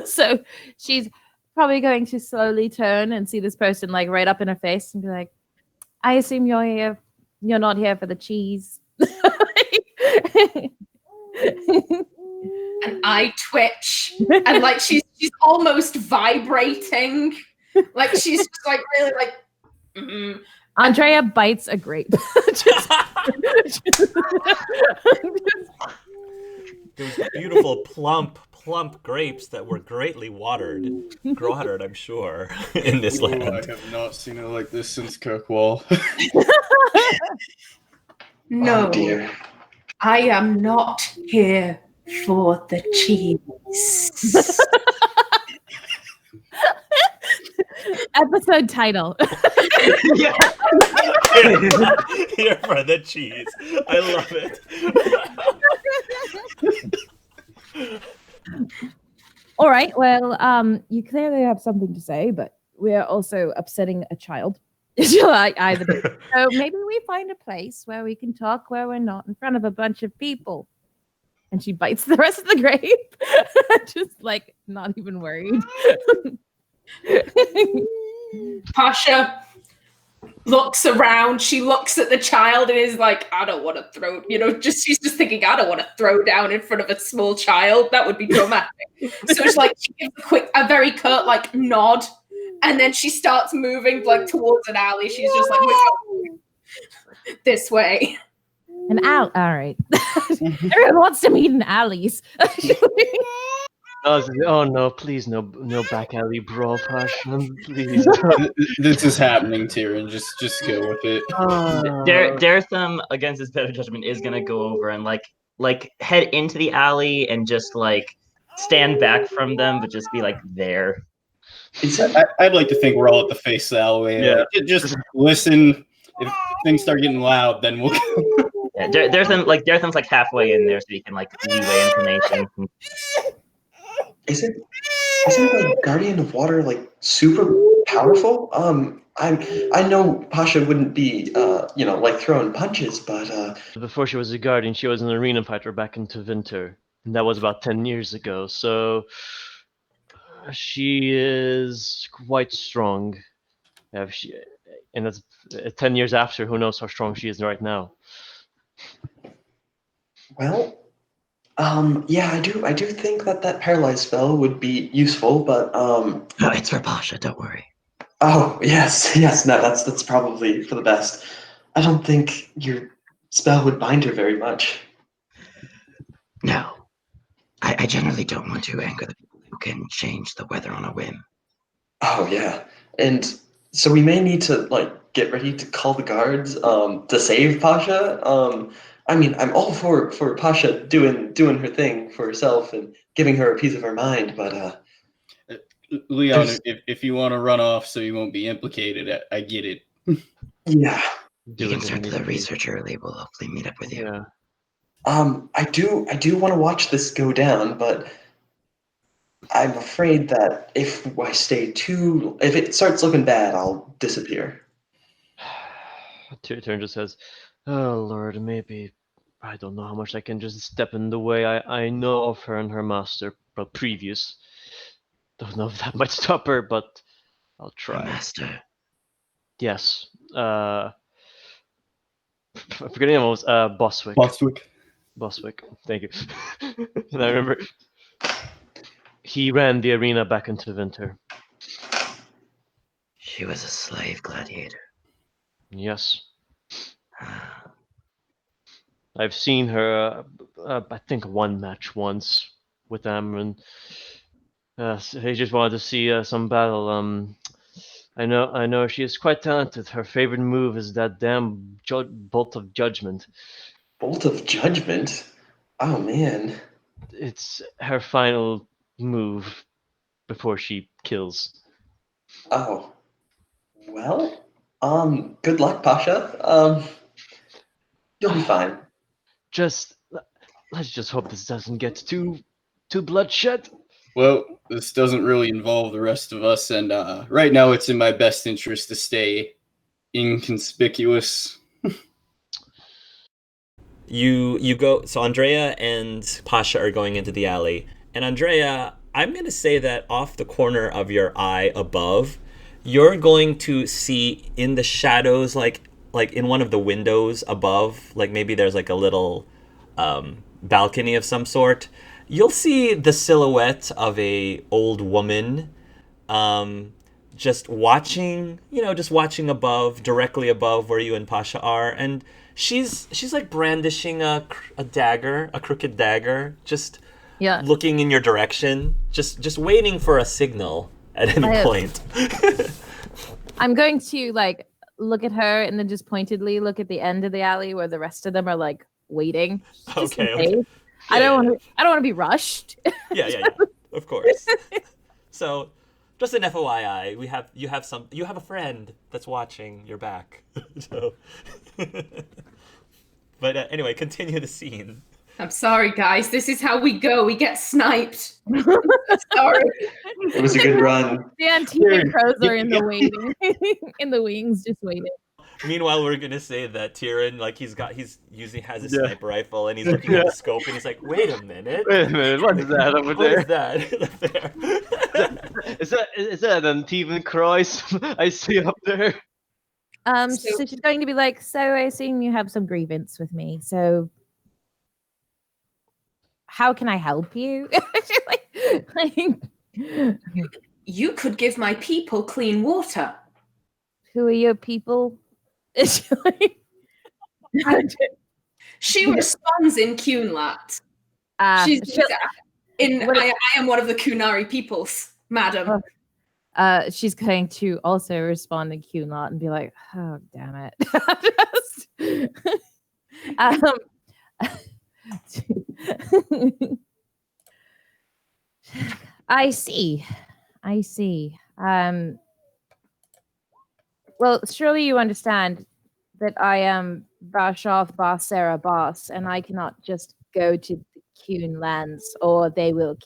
So she's probably going to slowly turn and see this person like right up in her face and be like, I assume you're not here for the cheese. And I twitch, and like she's almost vibrating, like she's just like really like. Mm-hmm. Andreia bites a grape. Those beautiful plump grapes that were greatly watered, I'm sure, in this land. I have not seen it like this since Kirkwall. No, Oh dear. I am not here for the cheese. Episode title. Here for the cheese. I love it. All right. Well, you clearly have something to say, but we are also upsetting a child. So maybe we find a place where we can talk where we're not in front of a bunch of people. And she bites the rest of the grape, just like not even worried. Pasha looks around. She looks at the child and is like, I don't want to throw, she's just thinking, I don't want to throw down in front of a small child. That would be dramatic. So it's like she gives a very curt like nod, and then she starts moving like towards an alley. She's just like, this way. An alley. All right. Everyone wants to meet in alleys. Oh no! Please, no back alley brawl, Pasha. Please. This is happening, Tyrion. Just go with it. Dartham, against his better judgment, is gonna go over and like head into the alley and just like stand back from them, but just be like there. I'd like to think we're all at the face of the alleyway. Yeah. Just listen. If things start getting loud, then we'll go. Yeah, Dartham's like halfway in there, so he can like relay information. Isn't the Guardian of Water like super powerful? I know Pasha wouldn't be like throwing punches, but Before she was a guardian, she was an arena fighter back in Tevinter. And that was about 10 years ago. So she is quite strong. And that's 10 years after. Who knows how strong she is right now? Well, yeah, I do think that paralyzed spell would be useful, but Oh, it's for Pasha, don't worry. oh yes, no, that's probably for the best. I don't think your spell would bind her very much. No. I generally don't want to anger the people who can change the weather on a whim. Oh yeah, and so we may need to like get ready to call the guards to save Pasha. I mean, I'm all for Pasha doing her thing for herself and giving her a piece of her mind, but Leon, There's- if you want to run off so you won't be implicated, I get it. yeah, You can start the research early. We'll hopefully meet up with you. Yeah. I do want to watch this go down, but I'm afraid that if it starts looking bad, I'll disappear. Tyrion just says, "Oh Lord, maybe I don't know how much I can just step in the way. I know of her and her master, but previous. Don't know if that might stop her, but I'll Her try." master. Yes. I'm forgetting almost. Boswick. Boswick. Thank you. And I remember he ran the arena back into winter. She was a slave gladiator. Yes. Ah, I've seen her, I think, one match once with them, and they just wanted to see some battle. I know she is quite talented. Her favorite move is that damn bolt of judgment. Bolt of Judgment? Oh man. It's her final move before she kills. Oh. Well, good luck, Pasha. You'll be fine. Just let's just hope this doesn't get too bloodshed. Well, this doesn't really involve the rest of us, and right now it's in my best interest to stay inconspicuous. You go. So Andreia and Pasha are going into the alley, and Andreia, I'm gonna say that off the corner of your eye above, you're going to see in the shadows, like in one of the windows above, like maybe there's like a little balcony of some sort. You'll see the silhouette of a old woman, just watching, just watching above, directly above where you and Pasha are, and she's like brandishing a dagger, a crooked dagger, just Yeah. looking in your direction, just waiting for a signal at any point. I'm going to like look at her and then just pointedly look at the end of the alley where the rest of them are like waiting. Just in Okay. case. I don't want to be rushed. Yeah. Of course. So, just an FYI, you have a friend that's watching your back. So, but anyway, continue the scene. I'm sorry, guys. This is how we go. We get sniped. Sorry. It was a good run. The Antifa crows are in the waiting, in the wings, just waiting. Meanwhile, we're gonna say that Tyrion, like has a sniper rifle and he's looking at the scope and he's like, wait a minute, What is that over what there? is that? Is that an Antivan Croix I see up there? So she's going to be like, so I assume you have some grievance with me. So how can I help you? You could give my people clean water. Who are your people? She responds in Cunlat. She'll- I am one of the Kunari peoples, madam. She's going to also respond in Cunlat and be like, oh, damn it. I see. Well, surely you understand that I am Bashath Basera Bas, and I cannot just go to the Kuhn lands, or they will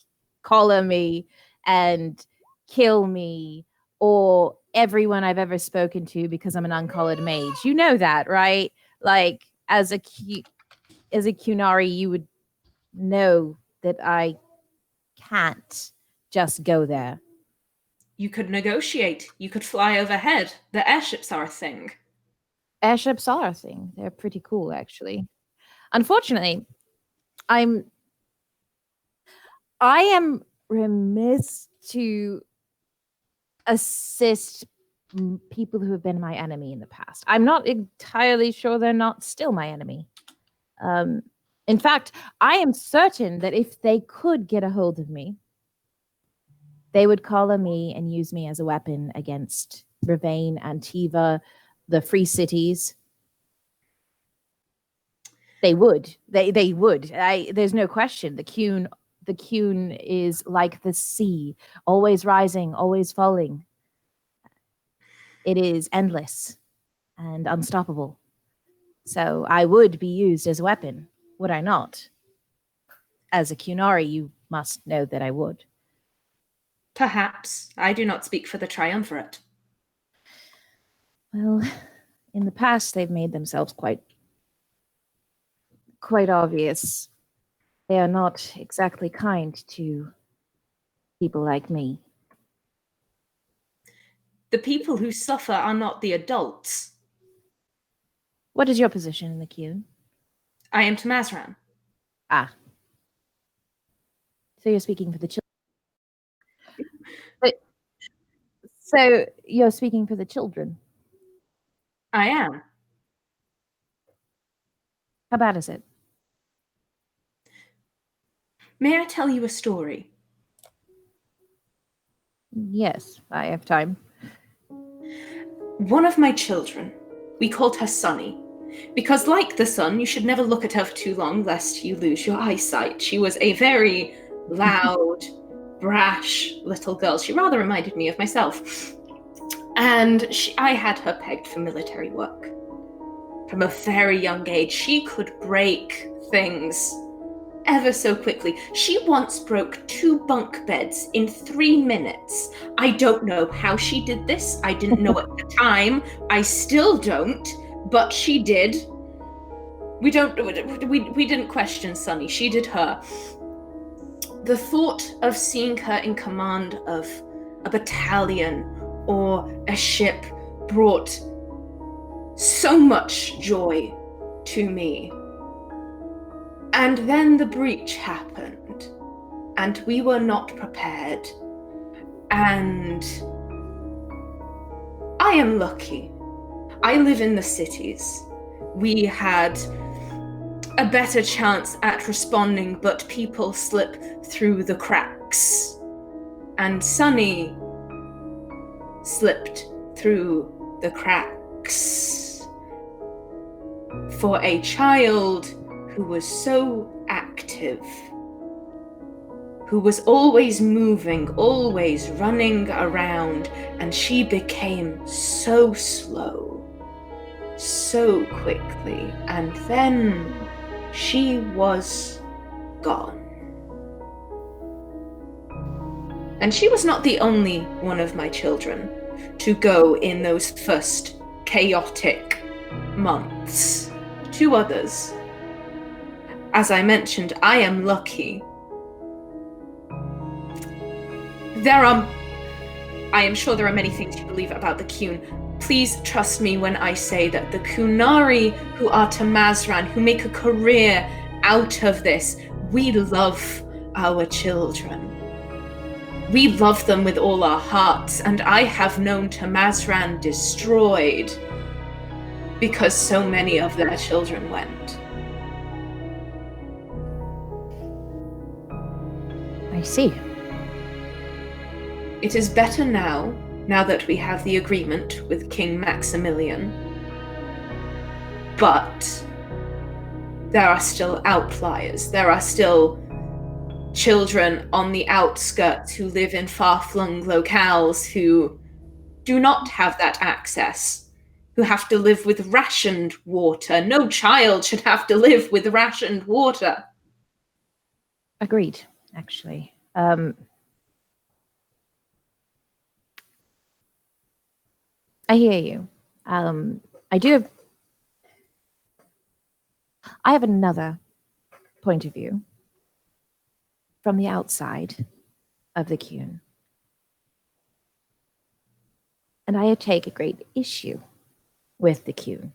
collar me and kill me, or everyone I've ever spoken to because I'm an uncollared mage. You know that, right? Like, as a Kunari, you would know that I can't just go there. You could negotiate. You could fly overhead. The airships are a thing. Airships are a thing. They're pretty cool, actually. Unfortunately, I am remiss to assist people who have been my enemy in the past. I'm not entirely sure they're not still my enemy. In fact, I am certain that if they could get a hold of me, they would collar me and use me as a weapon against Ravane, Antiva, the Free Cities. They would. They would. There's no question. The Cune is like the sea, always rising, always falling. It is endless and unstoppable. So I would be used as a weapon, would I not? As a Cunari, you must know that I would. Perhaps. I do not speak for the Triumvirate. Well, in the past, they've made themselves quite obvious. They are not exactly kind to people like me. The people who suffer are not the adults. What is your position in the Cune? I am Tamazran. Ah. So you're speaking for the children. But so you're speaking for the children. I am. How bad is it? May I tell you a story? Yes, I have time. One of my children, we called her Sunny, because like the sun, you should never look at her for too long lest you lose your eyesight. She was a very loud, brash little girl. She rather reminded me of myself. And I had her pegged for military work. From a very young age, she could break things ever so quickly. She once broke 2 bunk beds in 3 minutes. I don't know how she did this. I didn't know at the time. I still don't, but she did. We didn't question Sunny. She did her. The thought of seeing her in command of a battalion or a ship brought so much joy to me. And then the breach happened, and we were not prepared. And I am lucky. I live in the cities. We had a better chance at responding, but people slip through the cracks. And Sunny slipped through the cracks. For a child who was so active, who was always moving, always running around, and she became so slow, so quickly, and then she was gone. And she was not the only one of my children to go in those first chaotic months. 2 others. As I mentioned, I am lucky. I am sure there are many things you believe about the Cune. Please trust me when I say that the Cunari who are Tamazran, who make a career out of this, we love our children. We love them with all our hearts, and I have known Tamazran destroyed because so many of their children went. I see. It is better now that we have the agreement with King Maximilian. But there are still outliers. There are still children on the outskirts who live in far-flung locales who do not have that access, who have to live with rationed water. No child should have to live with rationed water. Agreed, actually. I hear you. I have another point of view. from the outside of the Qun. And I take a great issue with the Qun.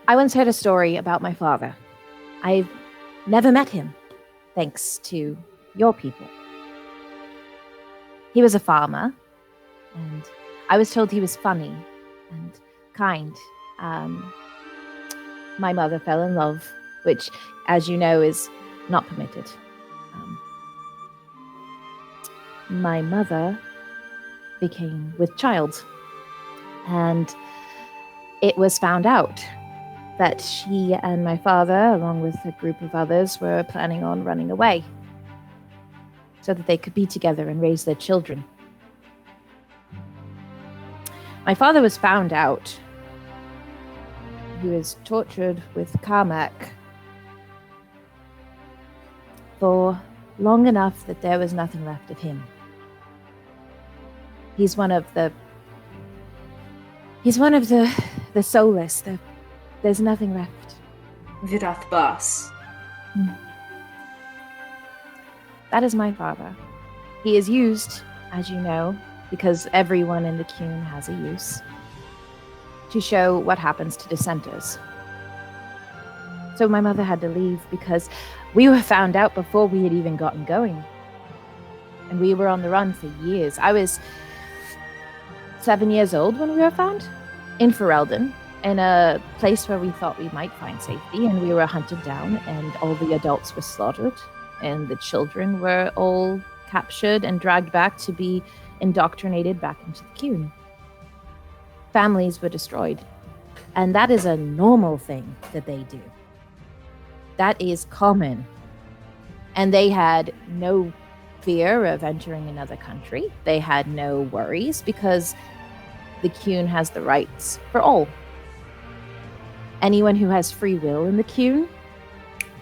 I once heard a story about my father. I've never met him, thanks to your people. He was a farmer, and I was told he was funny and kind. My mother fell in love, which, as you know, is not permitted. My mother became with child, and it was found out that she and my father, along with a group of others, were planning on running away so that they could be together and raise their children. My father was found out. He was tortured with Carmack for long enough that there was nothing left of him. He's one of the soulless. There's nothing left. Virath Bas. That is my father. He is used, as you know, because everyone in the Qun has a use, to show what happens to dissenters. So my mother had to leave because we were found out before we had even gotten going. And we were on the run for years. I was 7 years old when we were found in Ferelden, in a place where we thought we might find safety, and we were hunted down, and all the adults were slaughtered, and the children were all captured and dragged back to be indoctrinated back into the Qun. Families were destroyed, and that is a normal thing that they do. That is common. And they had no fear of entering another country. They had no worries because the Qun has the rights for all. Anyone who has free will in the Qun,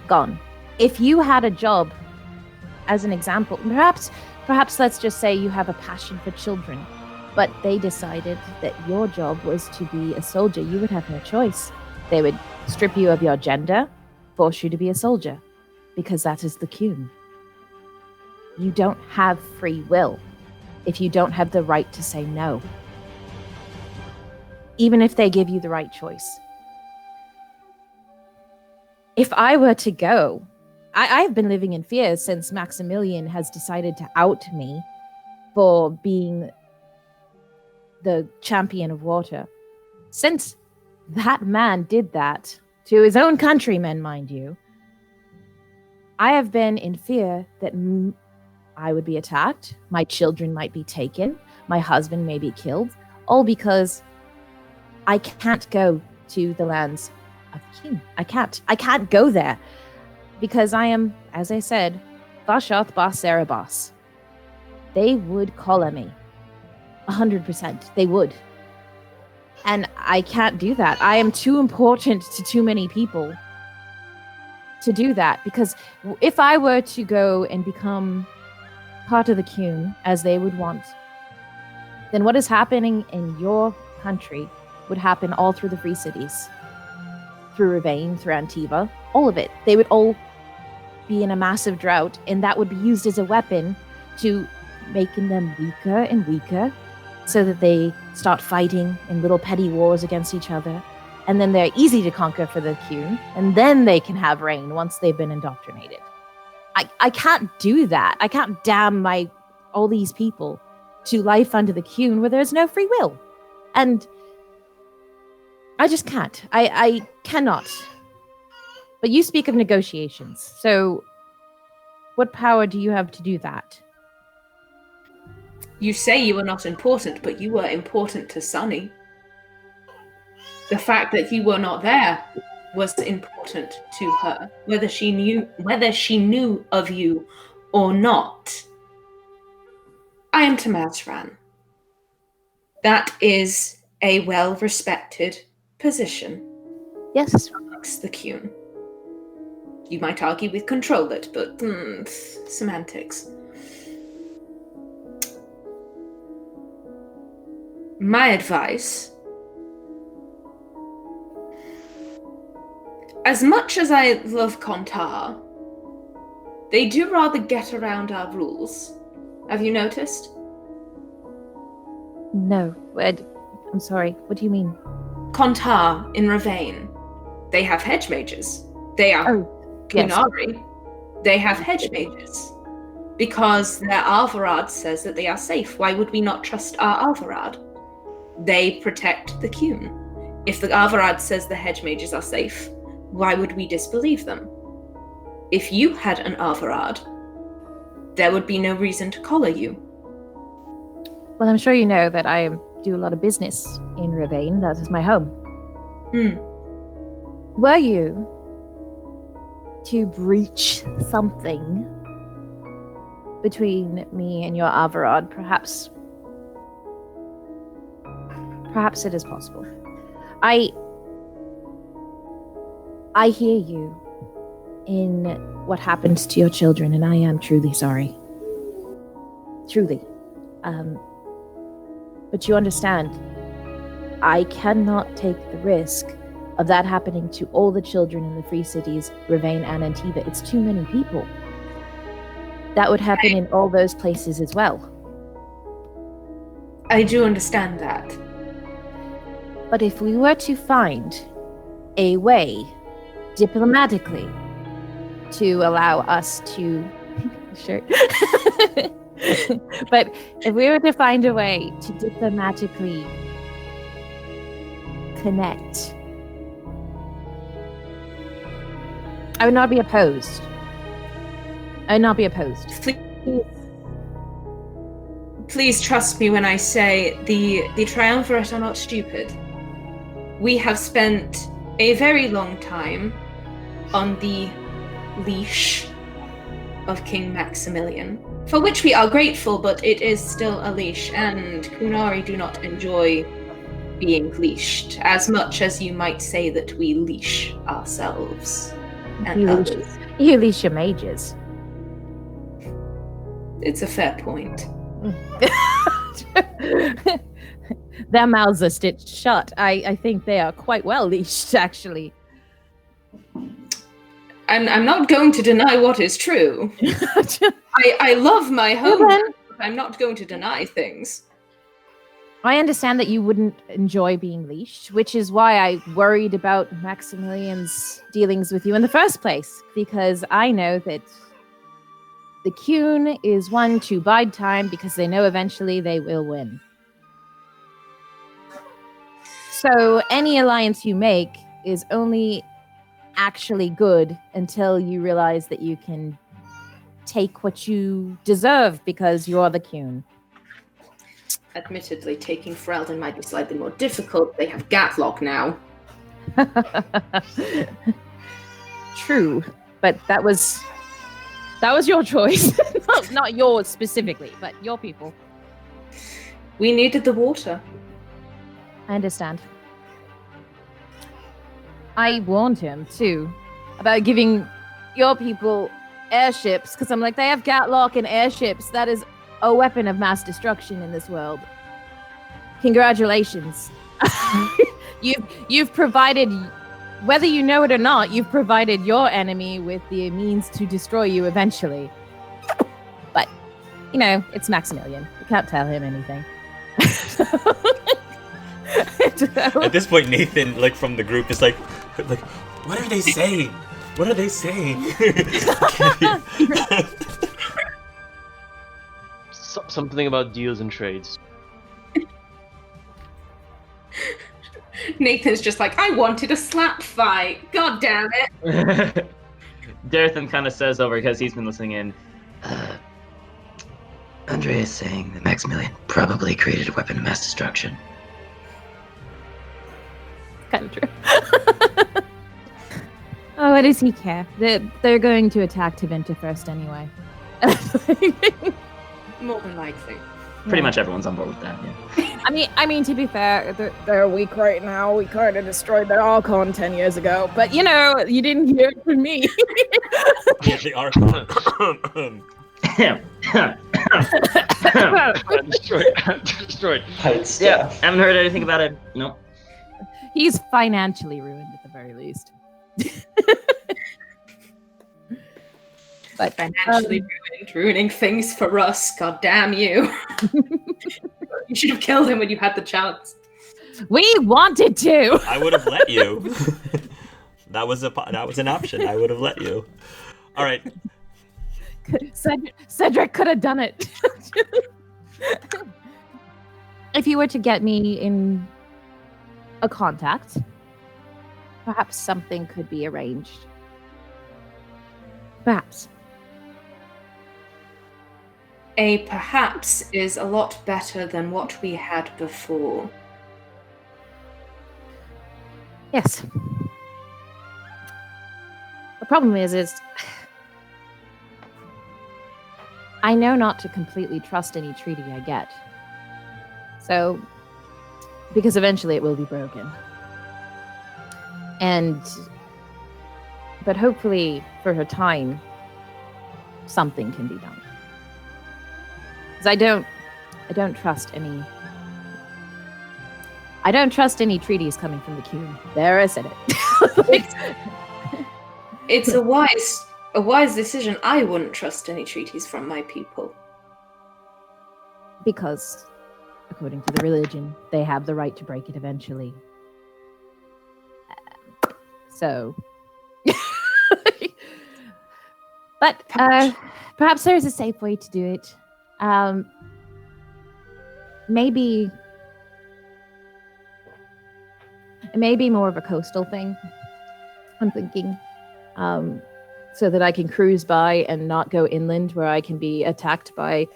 gone. If you had a job, as an example, perhaps let's just say you have a passion for children, but they decided that your job was to be a soldier, you would have no choice. They would strip you of your gender, force you to be a soldier, because that is the Qun. You don't have free will if you don't have the right to say no, even if they give you the right choice. If I were to go, I've been living in fear since Maximilian has decided to out me for being the champion of water. Since that man did that to his own countrymen, mind you, I have been in fear that I would be attacked, my children might be taken, my husband may be killed, all because I can't go to the lands of the Qun. I can't go there because I am, as I said, Bashath Bas Erebos. They would collar me. 100%. They would. And I can't do that. I am too important to too many people to do that, because if I were to go and become part of the Qun as they would want, then what is happening in your country would happen all through the Free Cities. Through Ravane, through Antiva, all of it. They would all be in a massive drought, and that would be used as a weapon to making them weaker and weaker, so that they start fighting in little petty wars against each other, and then they're easy to conquer for the Qun, and then they can have reign once they've been indoctrinated. I can't do that. I can't damn all these people to life under the Qun where there's no free will. And I just can't. I cannot. But you speak of negotiations, so what power do you have to do that? You say you were not important, but you were important to Sunny. The fact that you were not there was important to her, whether she knew of you or not. I am Tamazran. That is a well-respected position. Yes. Amongst the Qun. You might argue we control it, but semantics. My advice As much as I love Kontar, they do rather get around our rules. Have you noticed? No. I'm sorry. What do you mean? Kontar in Ravane, they have hedge mages. They are yes. Kunari. They have hedge mages. Because their Alvarad says that they are safe. Why would we not trust our Alvarad? They protect the Kun. If the Alvarad says the hedge mages are safe, why would we disbelieve them? If you had an Alvarad, there would be no reason to collar you. Well, I'm sure you know that I do a lot of business in Ravane. That is my home. Were you to breach something between me and your Alvarad, perhaps it is possible. I hear you in what happened to your children, and I am truly sorry. Truly. But you understand, I cannot take the risk of that happening to all the children in the Free Cities, Ravane and Antiva. It's too many people. That would happen in all those places as well. I do understand that. But if we were to find a way, diplomatically, to allow us to... Sure. But if we were to find a way to diplomatically connect, I would not be opposed. Please trust me when I say the Triumvirate are not stupid. We have spent a very long time on the leash of King Maximilian, for which we are grateful, but it is still a leash, and Kunari do not enjoy being leashed as much as you might say that we leash ourselves and others. You leash your mages. It's a fair point. Their mouths are stitched shut. I think they are quite well leashed, actually. I'm not going to deny what is true. I love my home, but I'm not going to deny things. I understand that you wouldn't enjoy being leashed, which is why I worried about Maximilian's dealings with you in the first place, because I know that the Kun is one to bide time because they know eventually they will win. So any alliance you make is only actually good until you realize that you can take what you deserve because you're the Kun. Admittedly, taking Ferelden might be slightly more difficult. They have Gatlock now. True, but that was your choice. Not yours specifically, but your people. We needed the water. I understand. I warned him, too, about giving your people airships, because I'm like, they have Gatlock and airships. That is a weapon of mass destruction in this world. Congratulations. You've provided, whether you know it or not, you've provided your enemy with the means to destroy you eventually. But, it's Maximilian. You can't tell him anything. At this point, Nathan, from the group, is like, what are they saying? What are they saying? Something about deals and trades. Nathan's just like, I wanted a slap fight. God damn it. Darthan kind of says over, because he's been listening in, Andreia is saying that Maximilian probably created a weapon of mass destruction. Kind of true. Oh, what does he care? They're going to attack Tevinter first anyway. More than likely. Pretty much everyone's on board with that, yeah. I mean, to be fair, they're weak right now. We kind of destroyed their Archon 10 years ago. But, you didn't hear it from me. Yeah, the Archon. Destroyed. Yeah, haven't heard anything about it. Nope. He's financially ruined at the very least. But Financially ruining things for us. God damn you! You should have killed him when you had the chance. we wanted to. I would have let you. That was an option. I would have let you. All right. Cedric could have done it. If you were to get me in a contact, perhaps something could be arranged. Perhaps. A perhaps is a lot better than what we had before. Yes. The problem is I know not to completely trust any treaty I get. So, because eventually it will be broken. But hopefully for her time, something can be done. Because I don't trust any treaties coming from the Cube. There, I said it. It's a wise decision. I wouldn't trust any treaties from my people. Because, according to the religion, they have the right to break it eventually. So... But perhaps there's a safe way to do it. Maybe more of a coastal thing, I'm thinking. So that I can cruise by and not go inland where I can be attacked by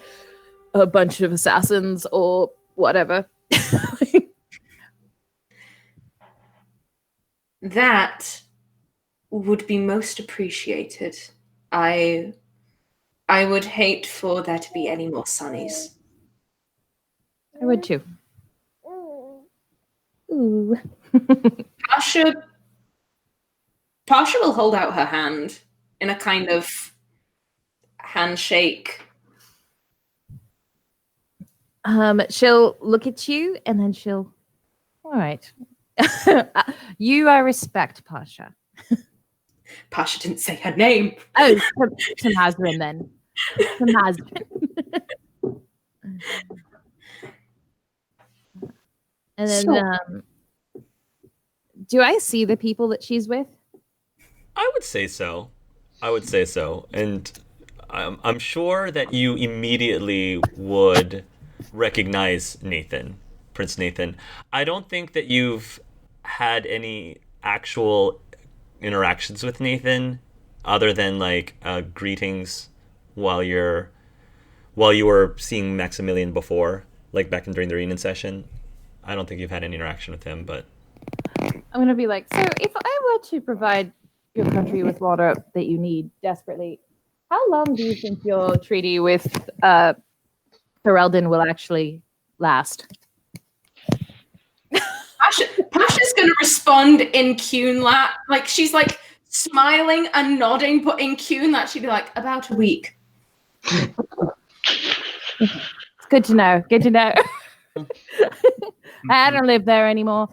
a bunch of assassins or whatever. That would be most appreciated. I would hate for there to be any more Sunnies. I would too. Ooh. Pasha will hold out her hand in a kind of handshake. She'll look at you and then she'll... All right. You I respect, Pasha. Pasha didn't say her name. Oh, Tamazrin then. Tamazrin. And then, do I see the people that she's with? I would say so. And I'm sure that you immediately would recognize Nathan, Prince Nathan. I don't think that you've had any actual interactions with Nathan other than like greetings while you were seeing Maximilian before, like back during the reunion session. I don't think you've had any interaction with him, but I'm gonna be like, so if I were to provide your country with water that you need desperately, how long do you think your treaty with Ferelden will actually last? Pasha's going to respond in Cunlat. Like, she's like smiling and nodding, but in Cunlat, she'd be like, about a week. It's good to know. Good to know. I don't live there anymore.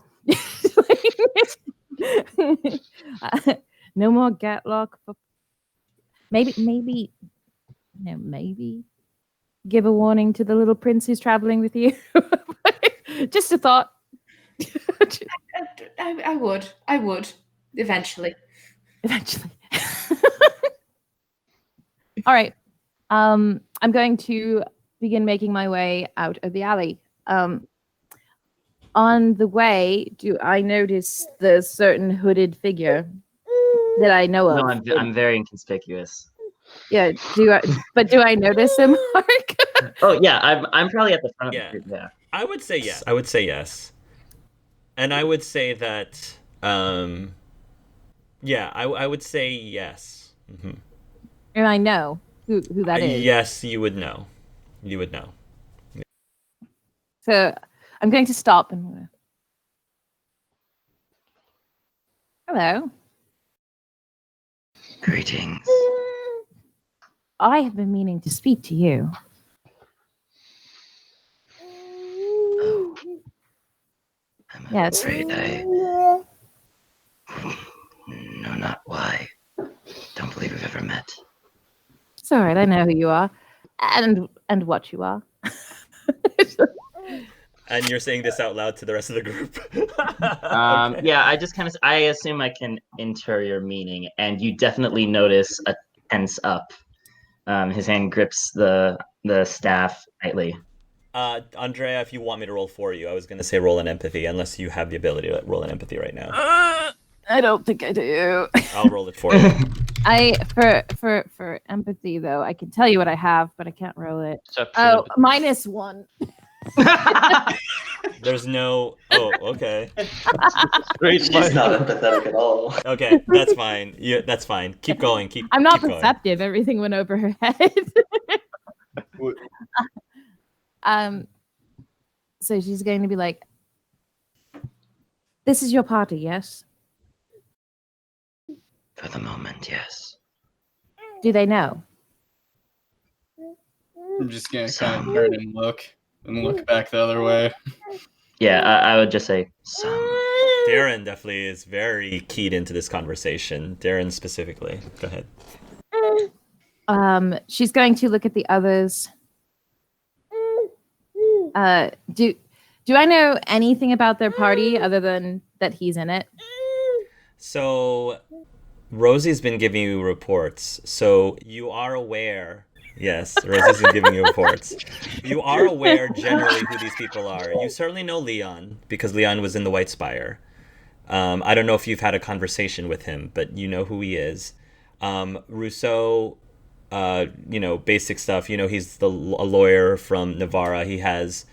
No more Gatlock. Maybe give a warning to the little prince who's traveling with you. Just a thought. I would eventually. All right. I'm going to begin making my way out of the alley. On the way, do I notice the certain hooded figure that I know of? No, I'm very inconspicuous. Yeah. Do I notice him, Mark? Oh yeah, I'm probably at the front yeah. of the group. Yeah. I would say yes. And I would say that, I would say yes. Mm-hmm. And I know who that is. Yes, you would know. So I'm going to stop and... Hello. Greetings. I have been meaning to speak to you. I'm Yes. afraid I know Why? Don't believe we've ever met. It's all right. I know who you are, and what you are. And you're saying this out loud to the rest of the group. Okay. Yeah, I assume I can inter your meaning, and you definitely notice a tense up. His hand grips the staff tightly. Andrea, if you want me to roll for you, I was going to say roll an empathy, unless you have the ability to roll an empathy right now. I don't think I do. I'll roll it for you. For empathy though, I can tell you what I have, but I can't roll it. Perception, -1. There's no. Oh, okay. Great. She's not empathetic at all. Okay, that's fine. Yeah, that's fine. Keep going. I'm not keep going. perceptive. Everything went over her head. So she's going to be like, "This is your party, yes?" For the moment, yes. Do they know? I'm just gonna kind of turn and look back the other way. Yeah, I would just say Some. Darren definitely is very keyed into this conversation. Darren specifically. Go ahead. She's going to look at the others. Do I know anything about their party other than that he's in it? So, Rosie's been giving you reports. So, you are aware. Yes, Rosie's been giving you reports. You are aware generally who these people are. You certainly know Leon, because Leon was in the White Spire. I don't know if you've had a conversation with him, but you know who he is. Rousseau, basic stuff. He's a lawyer from Navarra. He has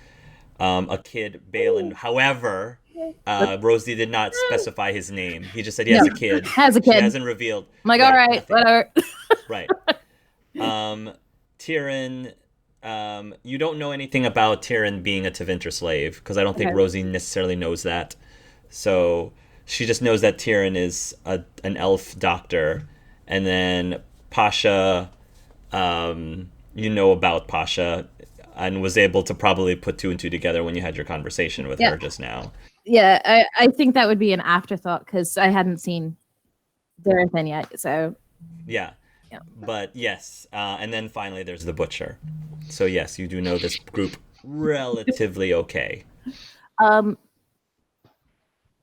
a kid, Balin. However, Rosie did not specify his name. He just said he has a kid. Has a kid. She hasn't revealed. I'm like, all right, whatever. Right. Tyrion, you don't know anything about Tyrion being a Tevinter slave, because I don't think Rosie necessarily knows that. So she just knows that Tyrion is an elf doctor. And then Pasha, you know about Pasha, and was able to probably put 2 and 2 together when you had your conversation with her just now. Yeah, I think that would be an afterthought, because I hadn't seen Darren yet, so... Yeah. But yes, and then finally there's the butcher. So yes, you do know this group relatively okay.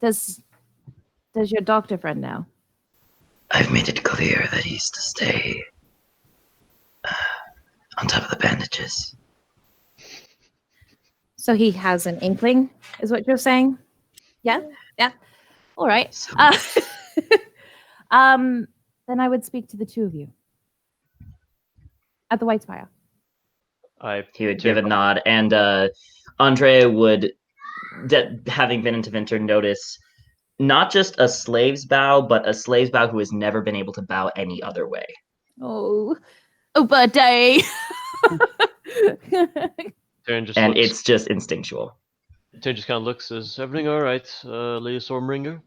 Does your doctor friend know? I've made it clear that he's to stay on top of the bandages. So he has an inkling, is what you're saying? Yeah. All right. So, Then I would speak to the two of you at the White Spire. he would give a nod, and Andrea would, having been into Winter, notice not just a slave's bow, but a slave's bow who has never been able to bow any other way. Oh, birthday! And it's just instinctual. Tyrion just kind of looks. Is everything all right, Lady Stormbringer?